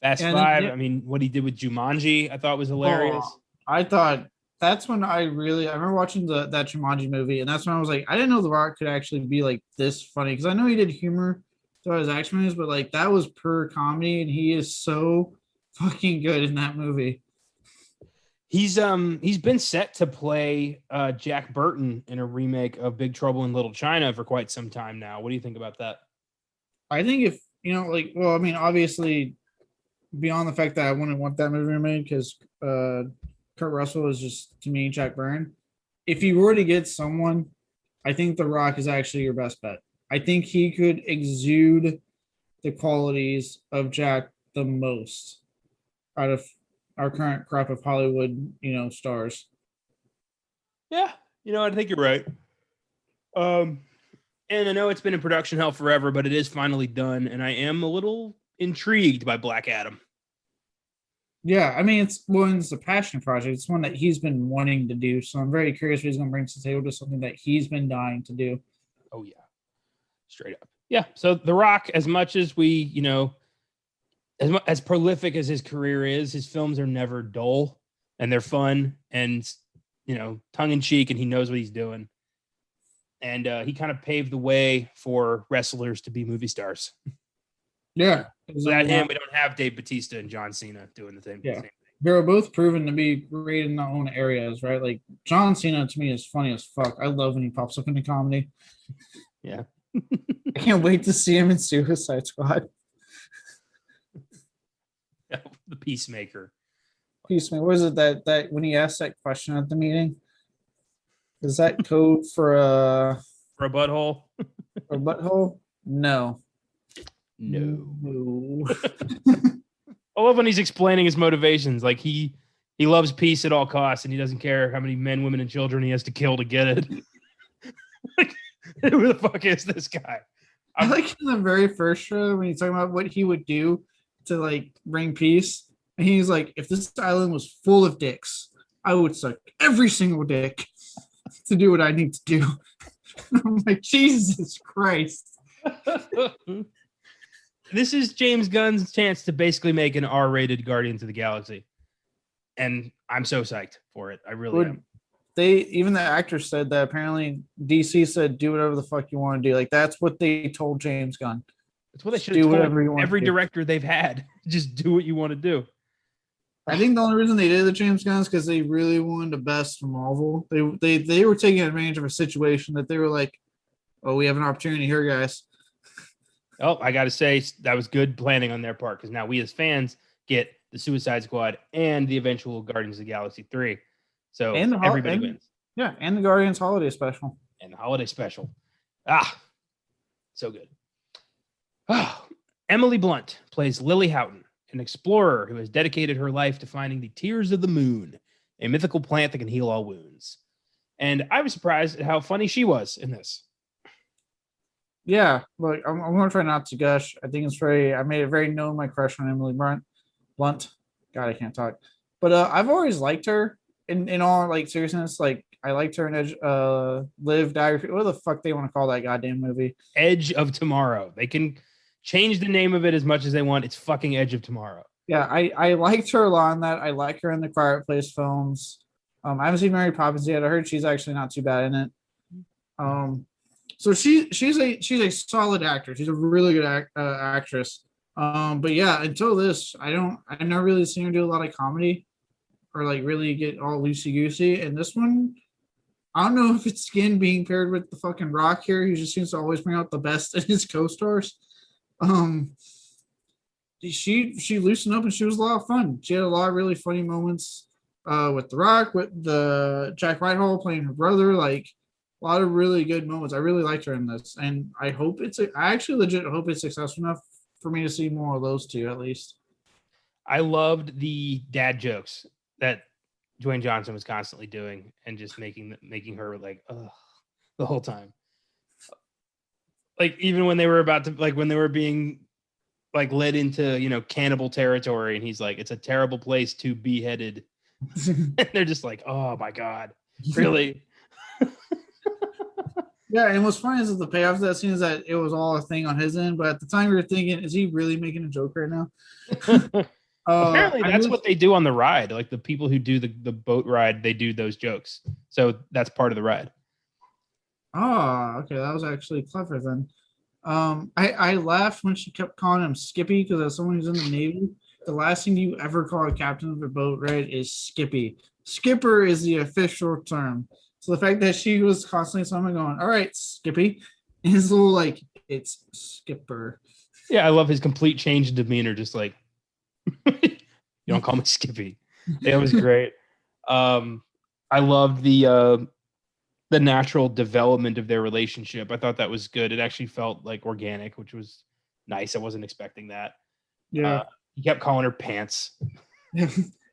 Fast Yeah, Five. yeah. I mean, what he did with Jumanji, I thought was hilarious. Oh, I thought that's when I remember watching that Jumanji movie, and that's when I was like, I didn't know The Rock could actually be like this funny, because I know he did humor throughout his action movies, but like that was pure comedy, and he is so fucking good in that movie. He's been set to play Jack Burton in a remake of Big Trouble in Little China for quite some time now. What do you think about that? I think if like, well, I mean, obviously, beyond the fact that I wouldn't want that movie remade because Kurt Russell is just, to me, Jack Byrne. If you were to get someone, I think The Rock is actually your best bet. I think he could exude the qualities of Jack the most out of our current crop of Hollywood, stars. Yeah, I think you're right. And I know it's been in production hell forever, but it is finally done, and I am a little intrigued by Black Adam. Yeah, I mean, it's a passion project. It's one that he's been wanting to do, so I'm very curious what he's going to bring to the table, to something that he's been dying to do. Oh yeah, straight up. Yeah. So The Rock, as much as we, as prolific as his career is, his films are never dull, and they're fun and tongue in cheek, and he knows what he's doing. And he kind of paved the way for wrestlers to be movie stars. Yeah. Without him, we don't have Dave Bautista and John Cena doing the thing. Yeah. They're both proven to be great in their own areas, right? Like John Cena to me is funny as fuck. I love when he pops up in the comedy. Yeah. I can't wait to see him in Suicide Squad. The Peacemaker. Peacemaker. What is it that when he asked that question at the meeting? Is that code for a butthole? A butthole? No. No. I love when he's explaining his motivations. Like he loves peace at all costs, and he doesn't care how many men, women, and children he has to kill to get it. Like, who the fuck is this guy? I like in the very first show when he's talking about what he would do to like bring peace. And he's like, if this island was full of dicks, I would suck every single dick to do what I need to do. I'm like, Jesus Christ. This is James Gunn's chance to basically make an R-rated Guardians of the Galaxy. And I'm so psyched for it. I really am. Even the actor said that apparently DC said, do whatever the fuck you want to do. Like, that's what they told James Gunn. That's what they should have told every director they've had. Just do what you want to do. I think the only reason they did the James Gunn is because they really wanted the best from Marvel. They were taking advantage of a situation that they were like, oh, we have an opportunity here, guys. Oh, I got to say, that was good planning on their part, because now we as fans get the Suicide Squad and the eventual Guardians of the Galaxy 3. So everybody wins. Yeah, and the Guardians Holiday Special. And the Holiday Special. So good. Emily Blunt plays Lily Houghton, an explorer who has dedicated her life to finding the Tears of the Moon, a mythical plant that can heal all wounds. And I was surprised at how funny she was in this. Yeah, look, I'm going to try not to gush. I think I made it very known my crush on Emily Blunt. God, I can't talk. But I've always liked her in all like seriousness. Like I liked her in Edge, Live, Die, what the fuck they want to call that goddamn movie? Edge of Tomorrow. They can change the name of it as much as they want. It's fucking Edge of Tomorrow. Yeah, I liked her a lot in that. I like her in the Quiet Place films. I haven't seen Mary Poppins yet. I heard she's actually not too bad in it. So she's a solid actor. She's a really good actress. But yeah, until this, I've never really seen her do a lot of comedy or like really get all loosey goosey. And this one, I don't know if it's Skin being paired with the fucking Rock here. He just seems to always bring out the best in his co-stars. She loosened up and she was a lot of fun. She had a lot of really funny moments with the Rock, with the Jack Whitehall playing her brother, like a lot of really good moments. I really liked her in this, and I actually legit hope it's successful enough for me to see more of those two at least. I loved the dad jokes that Dwayne Johnson was constantly doing and just making her like, ugh, the whole time. Like even when they were about to, like when they were being like led into, cannibal territory, and he's like, it's a terrible place to be headed. And they're just like, oh my God, really? Yeah, and what's funny is that the payoff of that scene is that it was all a thing on his end, but at the time we were thinking, is he really making a joke right now? Apparently that's what they do on the ride. Like the people who do the boat ride, they do those jokes. So that's part of the ride. Oh, okay, that was actually clever then. I laughed when she kept calling him Skippy because as someone who's in the Navy, the last thing you ever call a captain of a boat, right, is Skippy. Skipper is the official term. So the fact that she was constantly someone going, all right, Skippy, and his little like, it's Skipper. Yeah, I love his complete change in demeanor, just like, you don't call me Skippy. It was great. I loved the natural development of their relationship. I thought that was good. It actually felt like organic, which was nice. I wasn't expecting that. Yeah. He kept calling her pants. I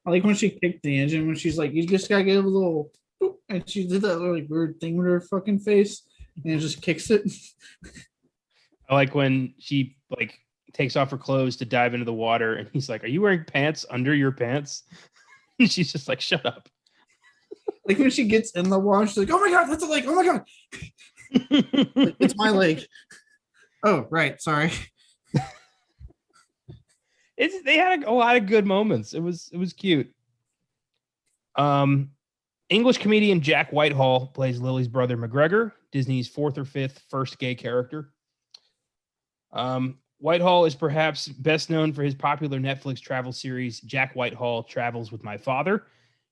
like when she kicked the engine when she's like, you just gotta give a little boop, and she did that really weird thing with her fucking face and it just kicks it. I like when she like takes off her clothes to dive into the water and he's like, are you wearing pants under your pants? And she's just like, shut up. Like when she gets in the water, she's like, oh my God, that's a leg. Oh my God. Like, it's my leg. Oh, right. Sorry. They had a lot of good moments. It was cute. English comedian Jack Whitehall plays Lily's brother McGregor, Disney's fourth or fifth first gay character. Whitehall is perhaps best known for his popular Netflix travel series, Jack Whitehall Travels with My Father,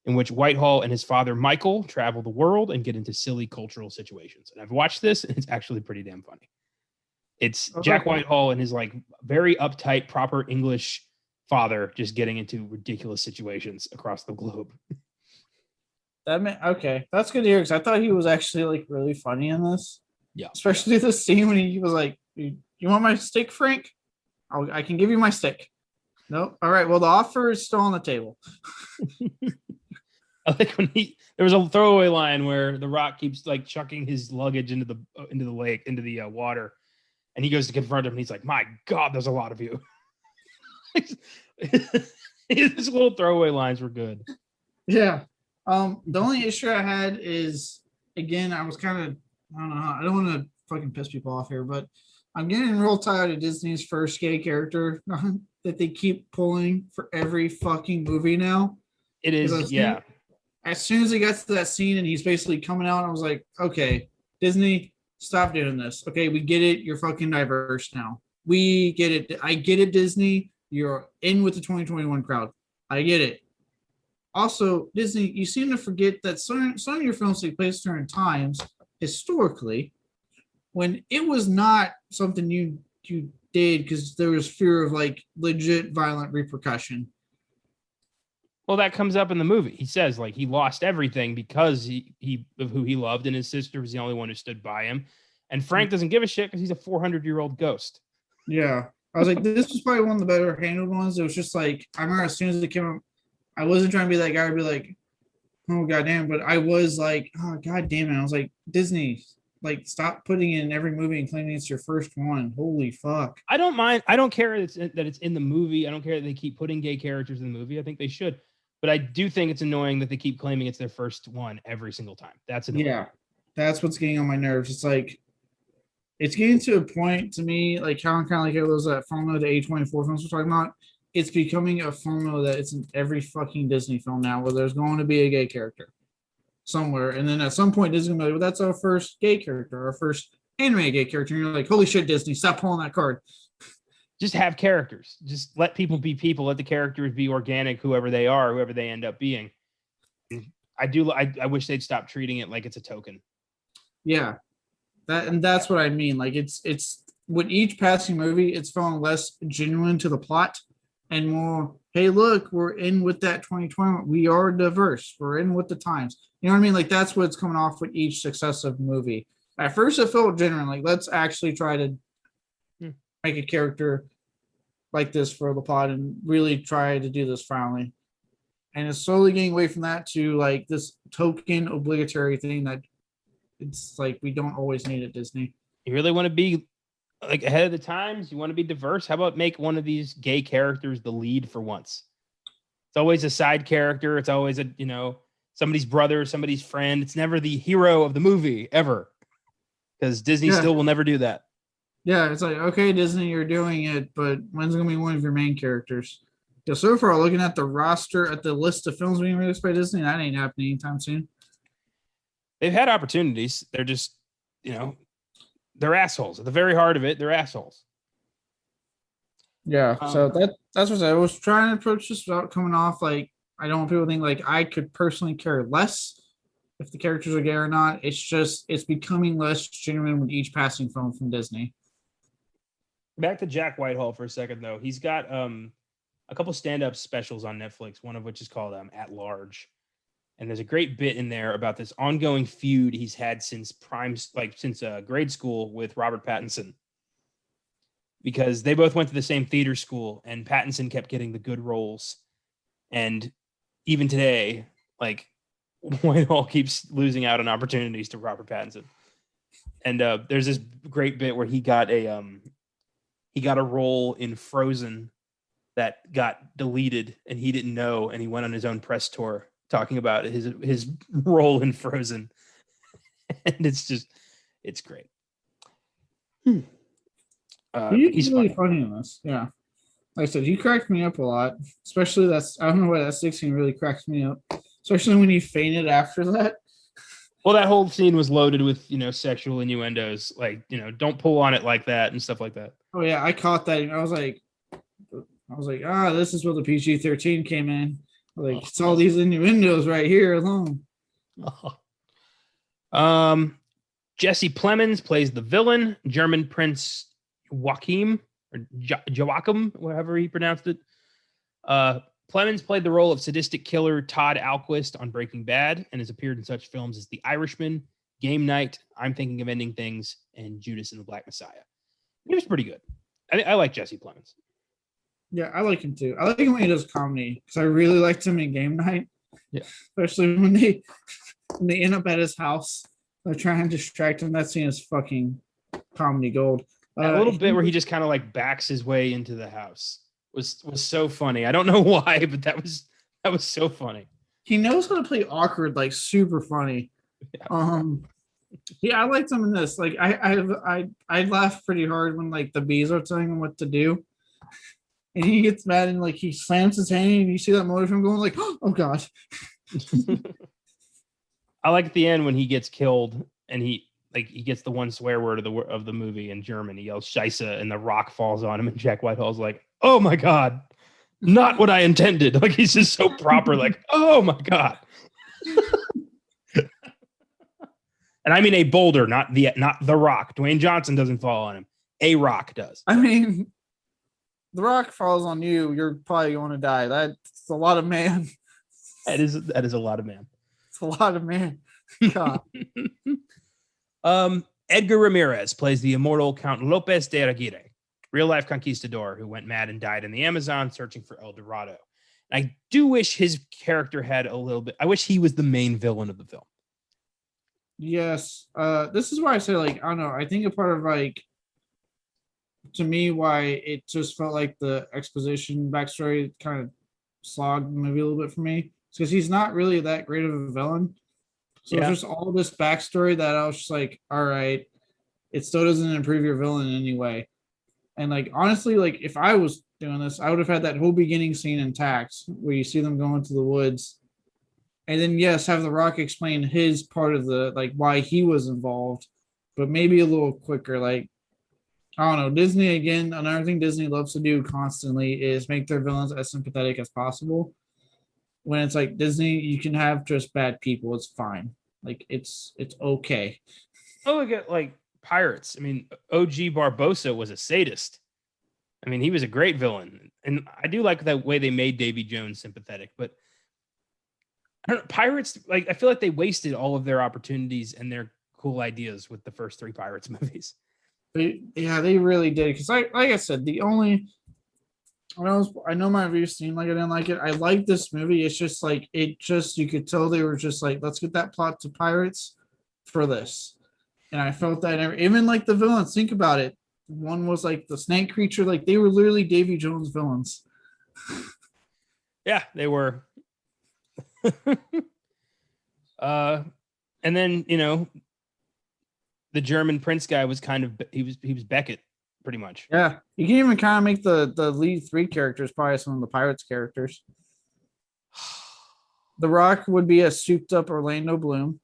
in which Whitehall and his father, Michael, travel the world and get into silly cultural situations. And I've watched this, and it's actually pretty damn funny. It's Jack Whitehall and his like very uptight, proper English father just getting into ridiculous situations across the globe. Okay, that's good to hear because I thought he was actually like really funny in this. Yeah, especially the scene when he was like, "You want my stick, Frank? I can give you my stick." Nope. All right. Well, the offer is still on the table. I like when there was a throwaway line where the Rock keeps like chucking his luggage into the lake, into the water, and he goes to confront him, and he's like, "My God, there's a lot of you." His little throwaway lines were good. Yeah. The only issue I had is, again, I was kind of, I don't know, I don't want to fucking piss people off here, but I'm getting real tired of Disney's first gay character that they keep pulling for every fucking movie now. It is, yeah. As soon as he gets to that scene and he's basically coming out, I was like, okay, Disney, stop doing this. Okay, we get it. You're fucking diverse now. We get it. I get it, Disney. You're in with the 2021 crowd. I get it. Also, Disney, you seem to forget that some of your films take place during times, historically, when it was not something you did because there was fear of like legit violent repercussion. Well, that comes up in the movie. He says like he lost everything because he of who he loved, and his sister was the only one who stood by him. And Frank doesn't give a shit because he's a 400-year-old ghost. Yeah. I was like, this was probably one of the better handled ones. It was just like, I remember as soon as it came up, I wasn't trying to be that guy to be like, oh goddamn, but I was like, oh god damn it. I was like, Disney, like stop putting it in every movie and claiming it's your first one. Holy fuck. I don't mind. I don't care that it's in the movie. I don't care that they keep putting gay characters in the movie. I think they should. But I do think it's annoying that they keep claiming it's their first one every single time. That's annoying. Yeah, that's what's getting on my nerves. It's like it's getting to a point to me, like kind of like it was that formula the A24 films we're talking about. It's becoming a formula that it's in every fucking Disney film now, where there's going to be a gay character somewhere, and then at some point Disney will be like, well, that's our first gay character, our first anime gay character, and you're like, holy shit, Disney, stop pulling that card. Just have characters. Just let people be people. Let the characters be organic, whoever they are, whoever they end up being. I wish they'd stop treating it like it's a token. Yeah, that's what I mean. Like it's with each passing movie, it's feeling less genuine to the plot and more, hey, look, we're in with that 2020. We are diverse. We're in with the times. You know what I mean? Like that's what's coming off with each successive movie. At first, it felt genuine. Like let's actually try to make a character like this for the plot and really try to do this finally. And it's slowly getting away from that to like this token obligatory thing that it's like we don't always need at Disney. You really want to be like ahead of the times? You want to be diverse? How about make one of these gay characters the lead for once? It's always a side character. It's always a, somebody's brother, somebody's friend. It's never the hero of the movie ever. Because Disney still will never do that. Yeah, it's like, okay, Disney, you're doing it, but when's going to be one of your main characters? Yeah, so far, looking at the roster, at the list of films being released by Disney, that ain't happening anytime soon. They've had opportunities. They're just, they're assholes. At the very heart of it, they're assholes. Yeah, so that's what I was trying to approach this without coming off like I don't want people to think like I could personally care less if the characters are gay or not. It's just it's becoming less genuine with each passing film from Disney. Back to Jack Whitehall for a second, though. He's got a couple stand-up specials on Netflix, one of which is called At Large. And there's a great bit in there about this ongoing feud he's had since grade school with Robert Pattinson. Because they both went to the same theater school, and Pattinson kept getting the good roles. And even today, like, Whitehall keeps losing out on opportunities to Robert Pattinson. And there's this great bit where he got a role in Frozen that got deleted, and he didn't know, and he went on his own press tour talking about his role in Frozen. And it's great. He's really funny in this. Yeah. Like I said, he cracked me up a lot, especially I don't know why that 16 really cracks me up, especially when he fainted after that. Well, that whole scene was loaded with, sexual innuendos, like, don't pull on it like that and stuff like that. Oh yeah, I caught that. I was like, this is where the PG-13 came in. Like, it's all these innuendos right here alone. Jesse Plemons plays the villain, German Prince Joachim, or Joachim, whatever he pronounced it. Plemons played the role of sadistic killer Todd Alquist on Breaking Bad and has appeared in such films as The Irishman, Game Night, I'm Thinking of Ending Things, and Judas and the Black Messiah. He was pretty good. I like Jesse Plemons. Yeah, I like him too. I like him when he does comedy because I really liked him in Game Night. Yeah, especially when they end up at his house, they're trying to distract him. That scene is fucking comedy gold. A little bit where he just kind of like backs his way into the house was so funny. I don't know why, but that was so funny. He knows how to play awkward, like super funny. Yeah. Yeah, I liked him in this. Like I laughed pretty hard when like the bees are telling him what to do. And he gets mad and like he slams his hand and you see that motor from going like, oh god. I like at the end when he gets killed and he gets the one swear word of the movie in German. He yells Scheisse and the rock falls on him and Jack Whitehall's like, oh my god, not what I intended. Like he's just so proper, like, oh my god. And I mean a boulder, not the rock. Dwayne Johnson doesn't fall on him. A rock does. I mean, the rock falls on you, you're probably going to die. That's a lot of man. That is a lot of man. It's a lot of man. God. Edgar Ramirez plays the immortal Count Lopez de Eyzaguirre, real-life conquistador who went mad and died in the Amazon searching for El Dorado. And I do wish his character had a little bit. I wish he was the main villain of the film. Yes. This is why I say, like, I don't know. I think a part of, like, to me, why it just felt like the exposition backstory kind of slogged the movie a little bit for me because he's not really that great of a villain. So it's Yeah. just all this backstory that I was just like, all right, it still doesn't improve your villain in any way. And like honestly, like if I was doing this, I would have had that whole beginning scene intact where you see them go into the woods. And then yes, have The Rock explain his part of the like why he was involved, but maybe a little quicker. Like I don't know, Disney again, another thing Disney loves to do constantly is make their villains as sympathetic as possible. When it's like Disney, you can have just bad people, it's fine. Like it's okay. Oh, look at like Pirates. I mean, OG Barbosa was a sadist. I mean, he was a great villain, and I do like the way they made Davy Jones sympathetic. But I don't know, Pirates, like I feel like they wasted all of their opportunities and their cool ideas with the first three Pirates movies. They really did. Because like I said, the only I know my review seemed like I didn't like it. I like this movie. It's just like you could tell they were just like, let's get that plot to Pirates for this. And I felt that even like the villains, think about it. One was like the snake creature, like they were literally Davy Jones villains. Yeah, they were. And then, the German prince guy was he was Beckett, pretty much. Yeah, you can even kind of make the lead three characters probably some of the Pirates characters. The Rock would be a souped up Orlando Bloom.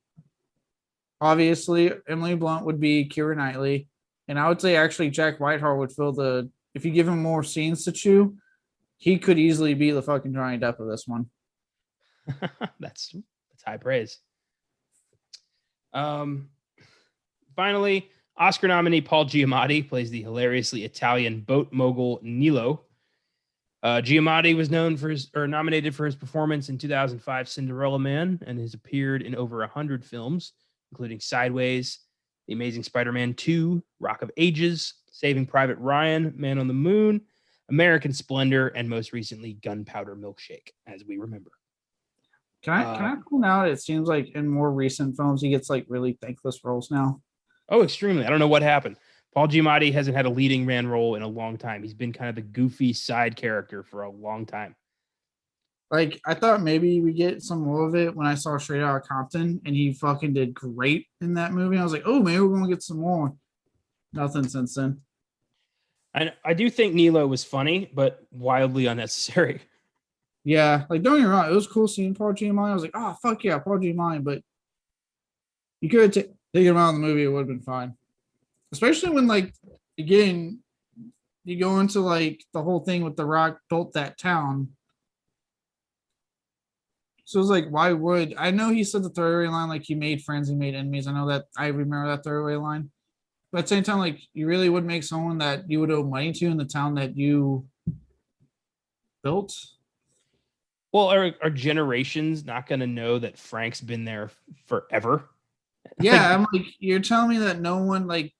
Obviously, Emily Blunt would be Keira Knightley. And I would say actually Jack Whitehall would fill if you give him more scenes to chew, he could easily be the fucking Johnny Depp of this one. That's high praise. Finally, Oscar nominee Paul Giamatti plays the hilariously Italian boat mogul Nilo. Giamatti was nominated for his performance in 2005 Cinderella Man and has appeared in over 100 films, including Sideways, The Amazing Spider-Man 2, Rock of Ages, Saving Private Ryan, Man on the Moon, American Splendor, and most recently Gunpowder Milkshake, as we remember. Can I point out? It seems like in more recent films he gets like really thankless roles now. Oh, extremely. I don't know what happened. Paul Giamatti hasn't had a leading man role in a long time. He's been kind of the goofy side character for a long time. Like, I thought maybe we get some more of it when I saw Straight Outta Compton, and he fucking did great in that movie. I was like, oh, maybe we're going to get some more. Nothing since then. I do think Nilo was funny, but wildly unnecessary. Yeah, like, don't get me wrong. It was cool seeing Paul Giamatti. I was like, oh, fuck yeah, Paul Giamatti. But you could take him out of the movie. It would have been fine. Especially when, like, again, you go into, like, the whole thing with The Rock built that town. So it's like, why would I know he said the throwaway line like he made friends, he made enemies. I know that I remember that throwaway line. But at the same time, like you really would make someone that you would owe money to in the town that you built. Well, are generations not going to know that Frank's been there forever? Yeah, I'm like, you're telling me that no one like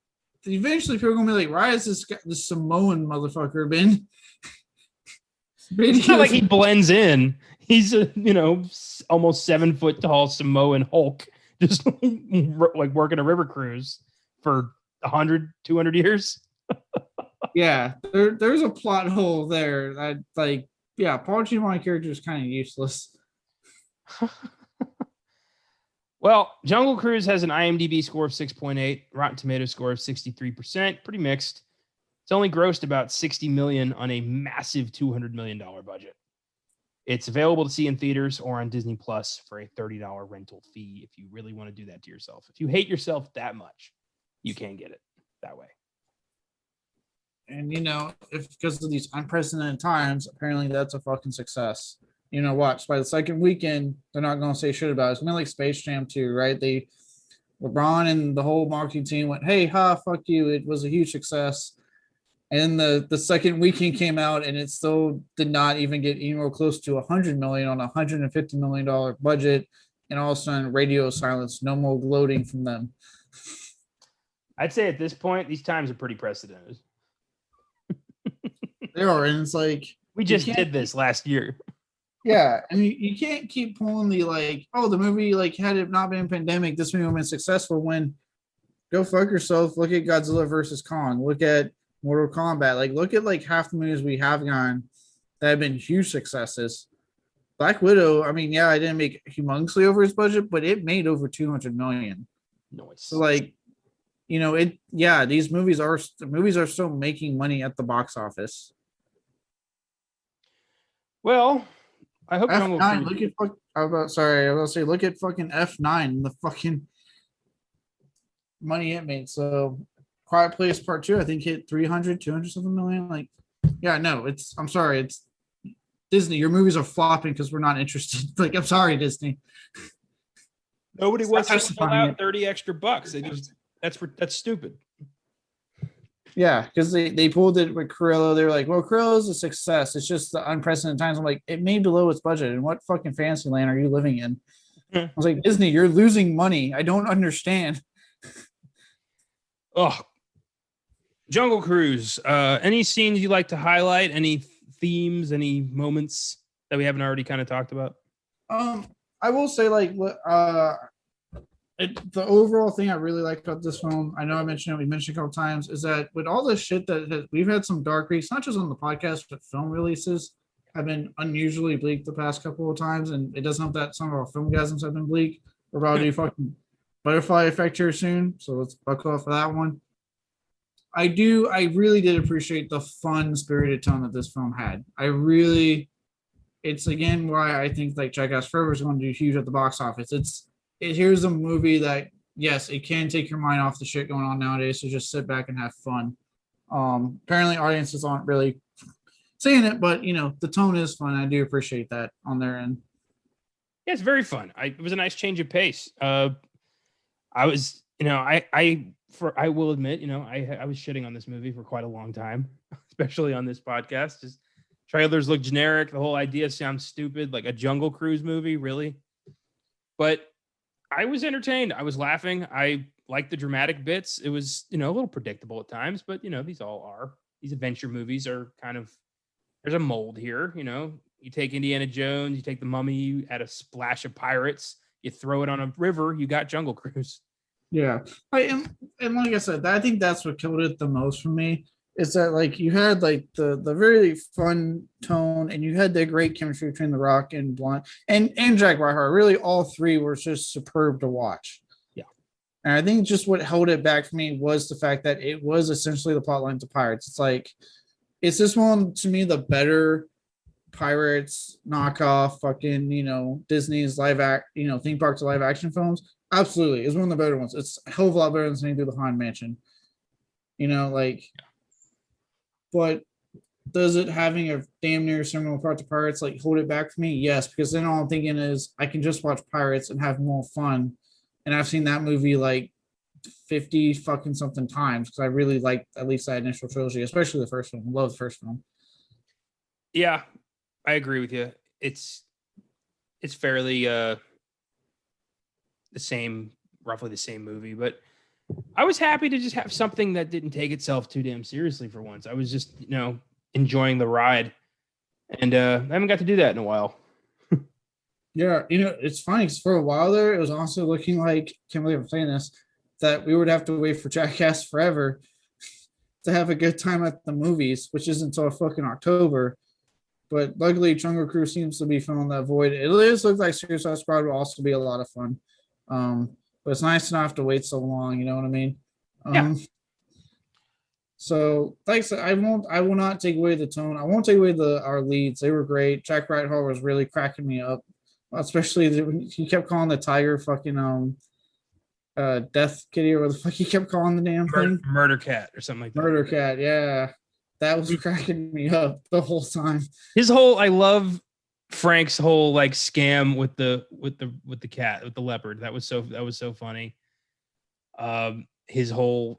eventually people are gonna be like, why is this Samoan motherfucker been? It's not like he blends in. He's a almost 7 foot tall Samoan Hulk, just like working a river cruise for 100, 200 years. Yeah, there's a plot hole there. That like, yeah, Paul Giamatti character is kind of useless. Well, Jungle Cruise has an IMDb score of 6.8, Rotten Tomatoes score of 63%, pretty mixed. It's only grossed about $60 million on a massive $200 million budget. It's available to see in theaters or on Disney Plus for a $30 rental fee if you really want to do that to yourself. If you hate yourself that much, you can get it that way. And if because of these unprecedented times, apparently that's a fucking success. Watch by the second weekend, they're not going to say shit about it. It's gonna be like Space Jam 2, right? LeBron and the whole marketing team went, "Hey, fuck you! It was a huge success." And the second weekend came out, and it still did not even get anywhere close to $100 million on a $150 million budget. And all of a sudden, radio silence, no more gloating from them. I'd say at this point, these times are pretty precedented. They are, and it's like we just did this last year. Yeah, I mean, you can't keep pulling the like, oh, the movie like had it not been pandemic, this movie would have been successful. When go fuck yourself. Look at Godzilla versus Kong. Look at Mortal Kombat. Like, look at like half the movies we have gone that have been huge successes. Black Widow, I mean, yeah, I didn't make humongously over his budget, but it made over 200 million. Noise. So like, these movies are still making money at the box office. Well, I hope Jungle F9, Cruise. look at I was about to say, look at fucking F9, the fucking money it made. So Quiet Place Part 2, I think hit 200 something million. Like, yeah, no, I'm sorry, it's Disney. Your movies are flopping because we're not interested. Like, I'm sorry, Disney. Nobody wants to shell justifying out 30 extra bucks. That's stupid. Yeah, because they pulled it with Cruella. They're like, well, Cruella's a success. It's just the unprecedented times. I'm like, it made below its budget. And what fucking fancy land are you living in? I was like, Disney, you're losing money. I don't understand. Oh, Jungle Cruise. Any scenes you like to highlight? Any themes? Any moments that we haven't already kind of talked about? I will say, like, the overall thing I really like about this film, I know we mentioned a couple times, is that with all this shit that we've had some dark weeks, not just on the podcast, but film releases have been unusually bleak the past couple of times, and it doesn't help that some of our filmgasms have been bleak. We're about to do fucking Butterfly Effect here soon, so let's buckle up for that one. I really did appreciate the fun, spirited tone that this film had. It's again why I think like Jackass Forever is going to do huge at the box office. Here's a movie that, yes, it can take your mind off the shit going on nowadays. So just sit back and have fun. Apparently audiences aren't really saying it, but the tone is fun. I do appreciate that on their end. Yeah, it's very fun. It was a nice change of pace. I was, I will admit, I was shitting on this movie for quite a long time, especially on this podcast. Just trailers look generic. The whole idea sounds stupid, like a Jungle Cruise movie, really. But I was entertained. I was laughing. I liked the dramatic bits. It was, a little predictable at times, but these adventure movies are kind of, there's a mold here. You take Indiana Jones, you take The Mummy, you add a splash of pirates, you throw it on a river, you got Jungle Cruise. Yeah. And like I said, I think that's what killed it the most for me. Is that like you had like the very fun tone, and you had the great chemistry between The Rock and Blonde and Jack Whitehart. Really, all three were just superb to watch. Yeah, and I think just what held it back for me was the fact that it was essentially the plotline to Pirates. It's like, is this one to me the better Pirates knockoff? Fucking Disney's theme park to live action films. Absolutely, it's one of the better ones. It's a hell of a lot better than Singing Through the Haunted Mansion. But does it having a damn near similar part to Pirates hold it back for me? Yes, because then all I'm thinking is I can just watch Pirates and have more fun. And I've seen that movie 50 fucking something times because I really liked at least that initial trilogy, especially the first one. I love the first film. Yeah, I agree with you. It's fairly roughly the same movie, but I was happy to just have something that didn't take itself too damn seriously for once. I was just, enjoying the ride, and I haven't got to do that in a while. Yeah, it's funny because for a while there, it was also looking like, can't believe I'm saying this, that we would have to wait for Jackass Forever to have a good time at the movies, which isn't until fucking October. But luckily, Jungle Cruise seems to be filling that void. It just looks like Suicide Squad will also be a lot of fun. But it's nice to not have to wait so long. You know what I mean? Yeah. So, like I said, I will not take away the tone. I won't take away our leads. They were great. Jack Whitehall was really cracking me up, especially when he kept calling the tiger fucking Death Kitty, or what the fuck he kept calling the damn thing. Murder Cat or something like that. Murder Cat, yeah. That was cracking me up the whole time. I love Frank's whole scam with the cat, with the leopard. That was so funny. His whole,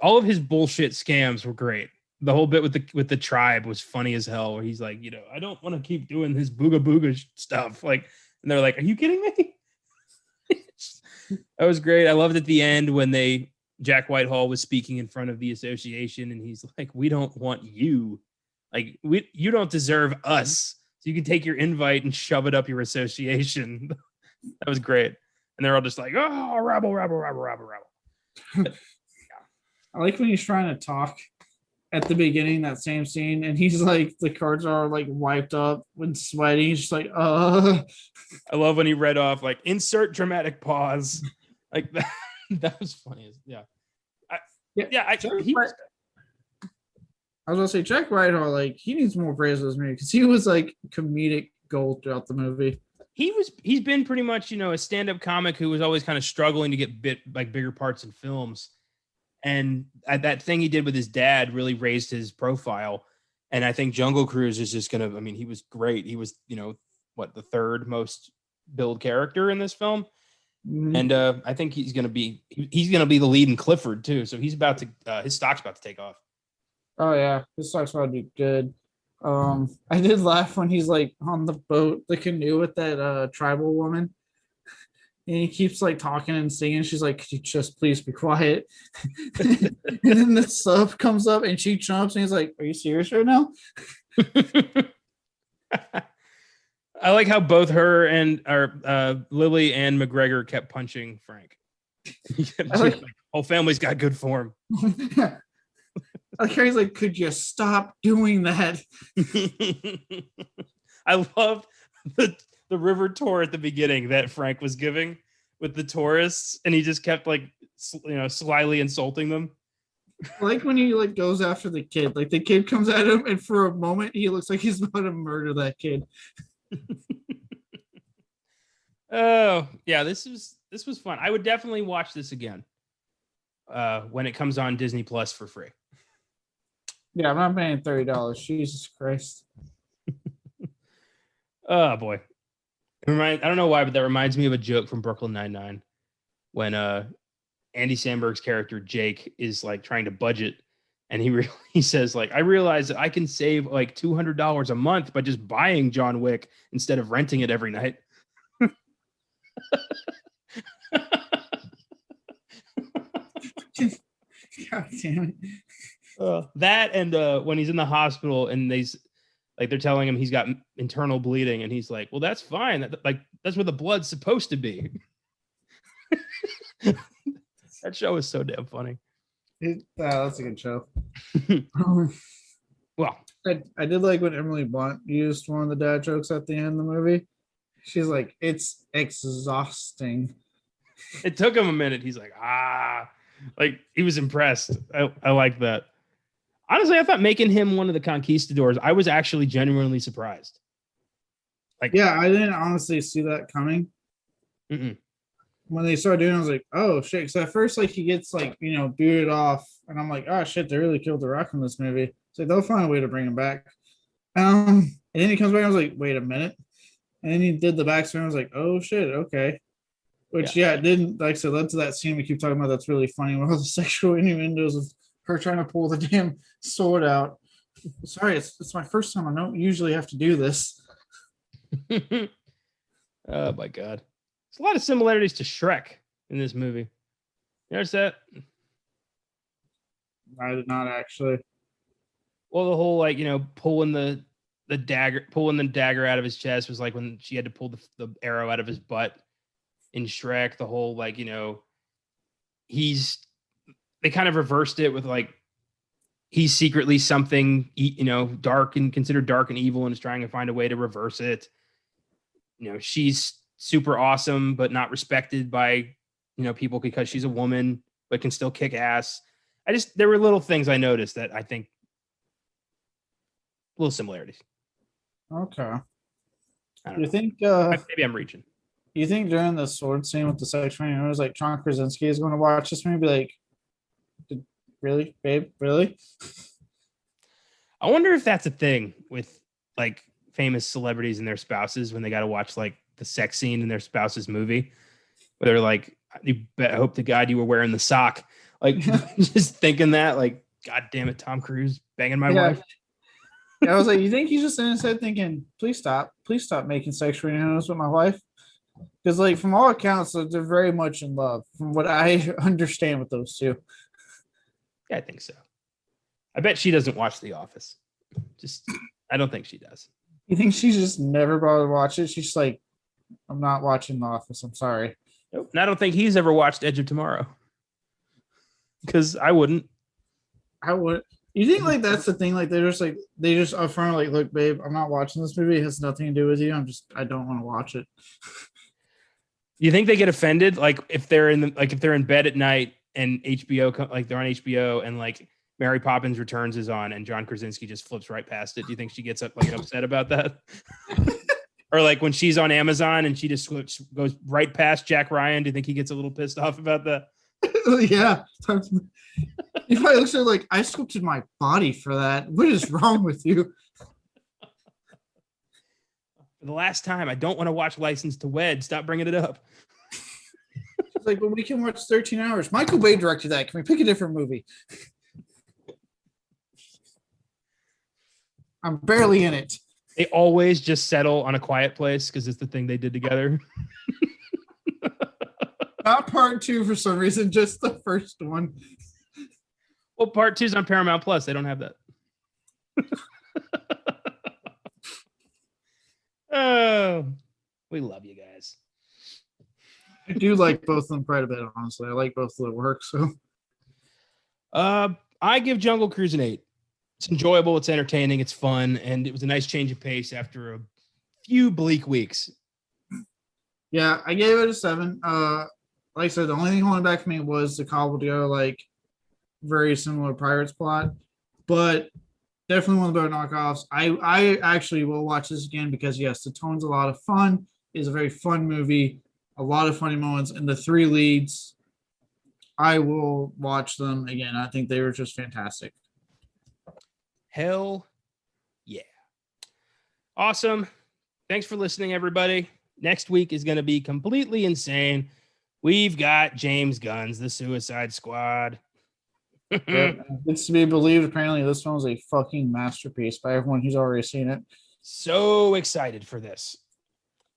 all of his bullshit scams were great. The whole bit with the tribe was funny as hell, where he's like, I don't want to keep doing his booga booga stuff. And they're like, are you kidding me? That was great. I loved at the end when Jack Whitehall was speaking in front of the association, and he's like, we don't want you. You don't deserve us. So you can take your invite and shove it up your association. That was great. And they're all just like, oh, rebel. I like when he's trying to talk at the beginning, that same scene, and he's like, the cards are like wiped up and sweaty. He's just like, I love when he read off like insert dramatic pause. Like that, that was funny. Yeah. He was, I was gonna say Jack Whitehall, like he needs more praise for this movie because he was like comedic gold throughout the movie. He's been pretty much, a stand-up comic who was always kind of struggling to get bigger parts in films. And that thing he did with his dad really raised his profile. And I think Jungle Cruise is just gonna, he was great. He was, the third most billed character in this film. Mhm. And I think he's gonna be the lead in Clifford too. So he's about to his stock's about to take off. Oh yeah, this stock's about to be good. I did laugh when he's like on the boat, the canoe with that tribal woman. And he keeps like talking and singing. She's like, "Could you just please be quiet?" And then the sub comes up and she jumps and he's like, "Are you serious right now?" I like how both her and Lily and McGregor kept punching Frank. Whole family's got good form. I like how he's like, "Could you stop doing that?" I love the river tour at the beginning that Frank was giving with the tourists, and he just kept like slyly insulting them. I like when he like goes after the kid. Like the kid comes at him, and for a moment he looks like he's about to murder that kid. Oh yeah, this was fun. I would definitely watch this again when it comes on Disney Plus for free. Yeah, I'm not paying $30. Jesus Christ. Oh boy. I don't know why, but that reminds me of a joke from Brooklyn Nine-Nine when Andy Samberg's character Jake is like trying to budget, and he says like, "I realize that I can save like $200 a month by just buying John Wick instead of renting it every night." God damn it. That and when he's in the hospital and they're telling him he's got internal bleeding, and he's like, "Well, that's fine. That's where the blood's supposed to be." That show is so damn funny. That's a good show. Well, I did like when Emily Blunt used one of the dad jokes at the end of the movie. She's like, "It's exhausting." it took him a minute. He's like, like he was impressed. I like that. Honestly, I thought making him one of the conquistadors, I was actually genuinely surprised. Like, yeah, I didn't honestly see that coming. Mm-mm. When they started doing it, I was like, "Oh shit!" Because at first, like he gets like booted off, and I'm like, "Oh shit!" They really killed The Rock in this movie. So they'll find a way to bring him back. And then he comes back. I was like, "Wait a minute!" And then he did the backstory. I was like, "Oh shit!" Okay. Which it didn't, like I said, led to that scene we keep talking about. That's really funny. One of the sexual innuendos of her trying to pull the damn sword out. Sorry, it's my first time. I don't usually have to do this. Oh my god, there's a lot of similarities to Shrek in this movie. You notice that? I did not actually. Well, the whole pulling the dagger out of his chest was like when she had to pull the arrow out of his butt in Shrek. The whole they kind of reversed it with like he's secretly something dark and considered dark and evil and is trying to find a way to reverse it. She's super awesome but not respected by people because she's a woman but can still kick ass. There were little things I noticed that I think little similarities. Okay. You think maybe I'm reaching. You think during the sword scene with the sex training, it was like John Krasinski is going to watch this movie, be like, "Really, babe, really?" I wonder if that's a thing with like famous celebrities and their spouses when they got to watch like the sex scene in their spouse's movie, where they're like, I hope to God you were wearing the sock. Like just thinking that, like, God damn it, Tom Cruise banging my wife. Yeah, I was like, you think he's just in his head thinking, please stop making sexual innuendos with my wife? Because like from all accounts, they're very much in love, from what I understand with those two. Yeah, I think so. I bet she doesn't watch The Office. I don't think she does. You think she's just never bothered to watch it? She's just like, I'm not watching The Office. I'm sorry. Nope. And I don't think he's ever watched Edge of Tomorrow. Because I wouldn't. I would. You think like that's the thing? Like they just upfront like, look, babe, I'm not watching this movie. It has nothing to do with you. I don't want to watch it. You think they get offended, like if they're in bed at night and HBO like they're on HBO and like Mary Poppins Returns is on and John Krasinski just flips right past it? Do you think she gets like upset about that? Or like when she's on Amazon and she just goes right past Jack Ryan, do you think he gets a little pissed off about that? Yeah. He probably looks at like, I sculpted my body for that. What is wrong with you? For the last time, I don't want to watch License to Wed. Stop bringing it up. It's like, well, we can watch 13 hours. Michael Bay directed that. Can we pick a different movie? I'm barely in it. They always just settle on A Quiet Place because it's the thing they did together. Not part 2 for some reason, just the first one. Well, part 2 is on Paramount Plus. They don't have that. Oh, we love you guys. I do like both of them quite a bit, honestly. I like both of their work. So, I give Jungle Cruise an 8. It's enjoyable, it's entertaining, it's fun, and it was a nice change of pace after a few bleak weeks. Yeah, I gave it a 7. Like I said, the only thing holding back for me was the cobbled together, like very similar Pirates plot, but definitely one of the better knockoffs. I actually will watch this again because yes, the tone's a lot of fun. It's a very fun movie, a lot of funny moments, and the 3 leads. I will watch them again. I think they were just fantastic. Hell yeah. Awesome. Thanks for listening, everybody. Next week is going to be completely insane. We've got James Gunn's The Suicide Squad. It's to be believed. Apparently, this one was a fucking masterpiece by everyone who's already seen it. So excited for this.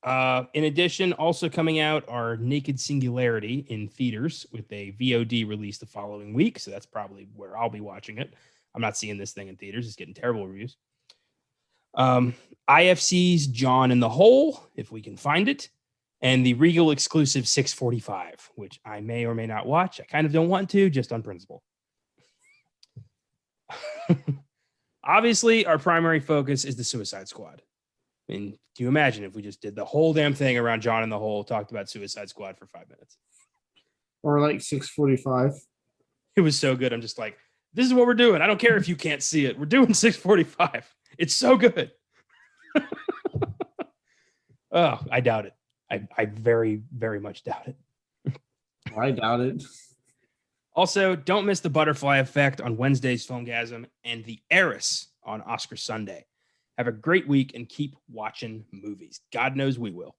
In addition, also coming out are Naked Singularity in theaters with a VOD release the following week. So that's probably where I'll be watching it. I'm not seeing this thing in theaters. It's getting terrible reviews. IFC's John in the Hole, if we can find it, and the Regal exclusive 645, which I may or may not watch. I kind of don't want to, just on principle. Obviously, our primary focus is the Suicide Squad. I mean, can you imagine if we just did the whole damn thing around John in the Hole, talked about Suicide Squad for 5 minutes? Or like 645. It was so good. I'm just like, this is what we're doing. I don't care if you can't see it. We're doing 645. It's so good. Oh, I doubt it. I very, very much doubt it. I doubt it. Also, don't miss the Butterfly Effect on Wednesday's Filmgazm and The Heiress on Oscar Sunday. Have a great week and keep watching movies. God knows we will.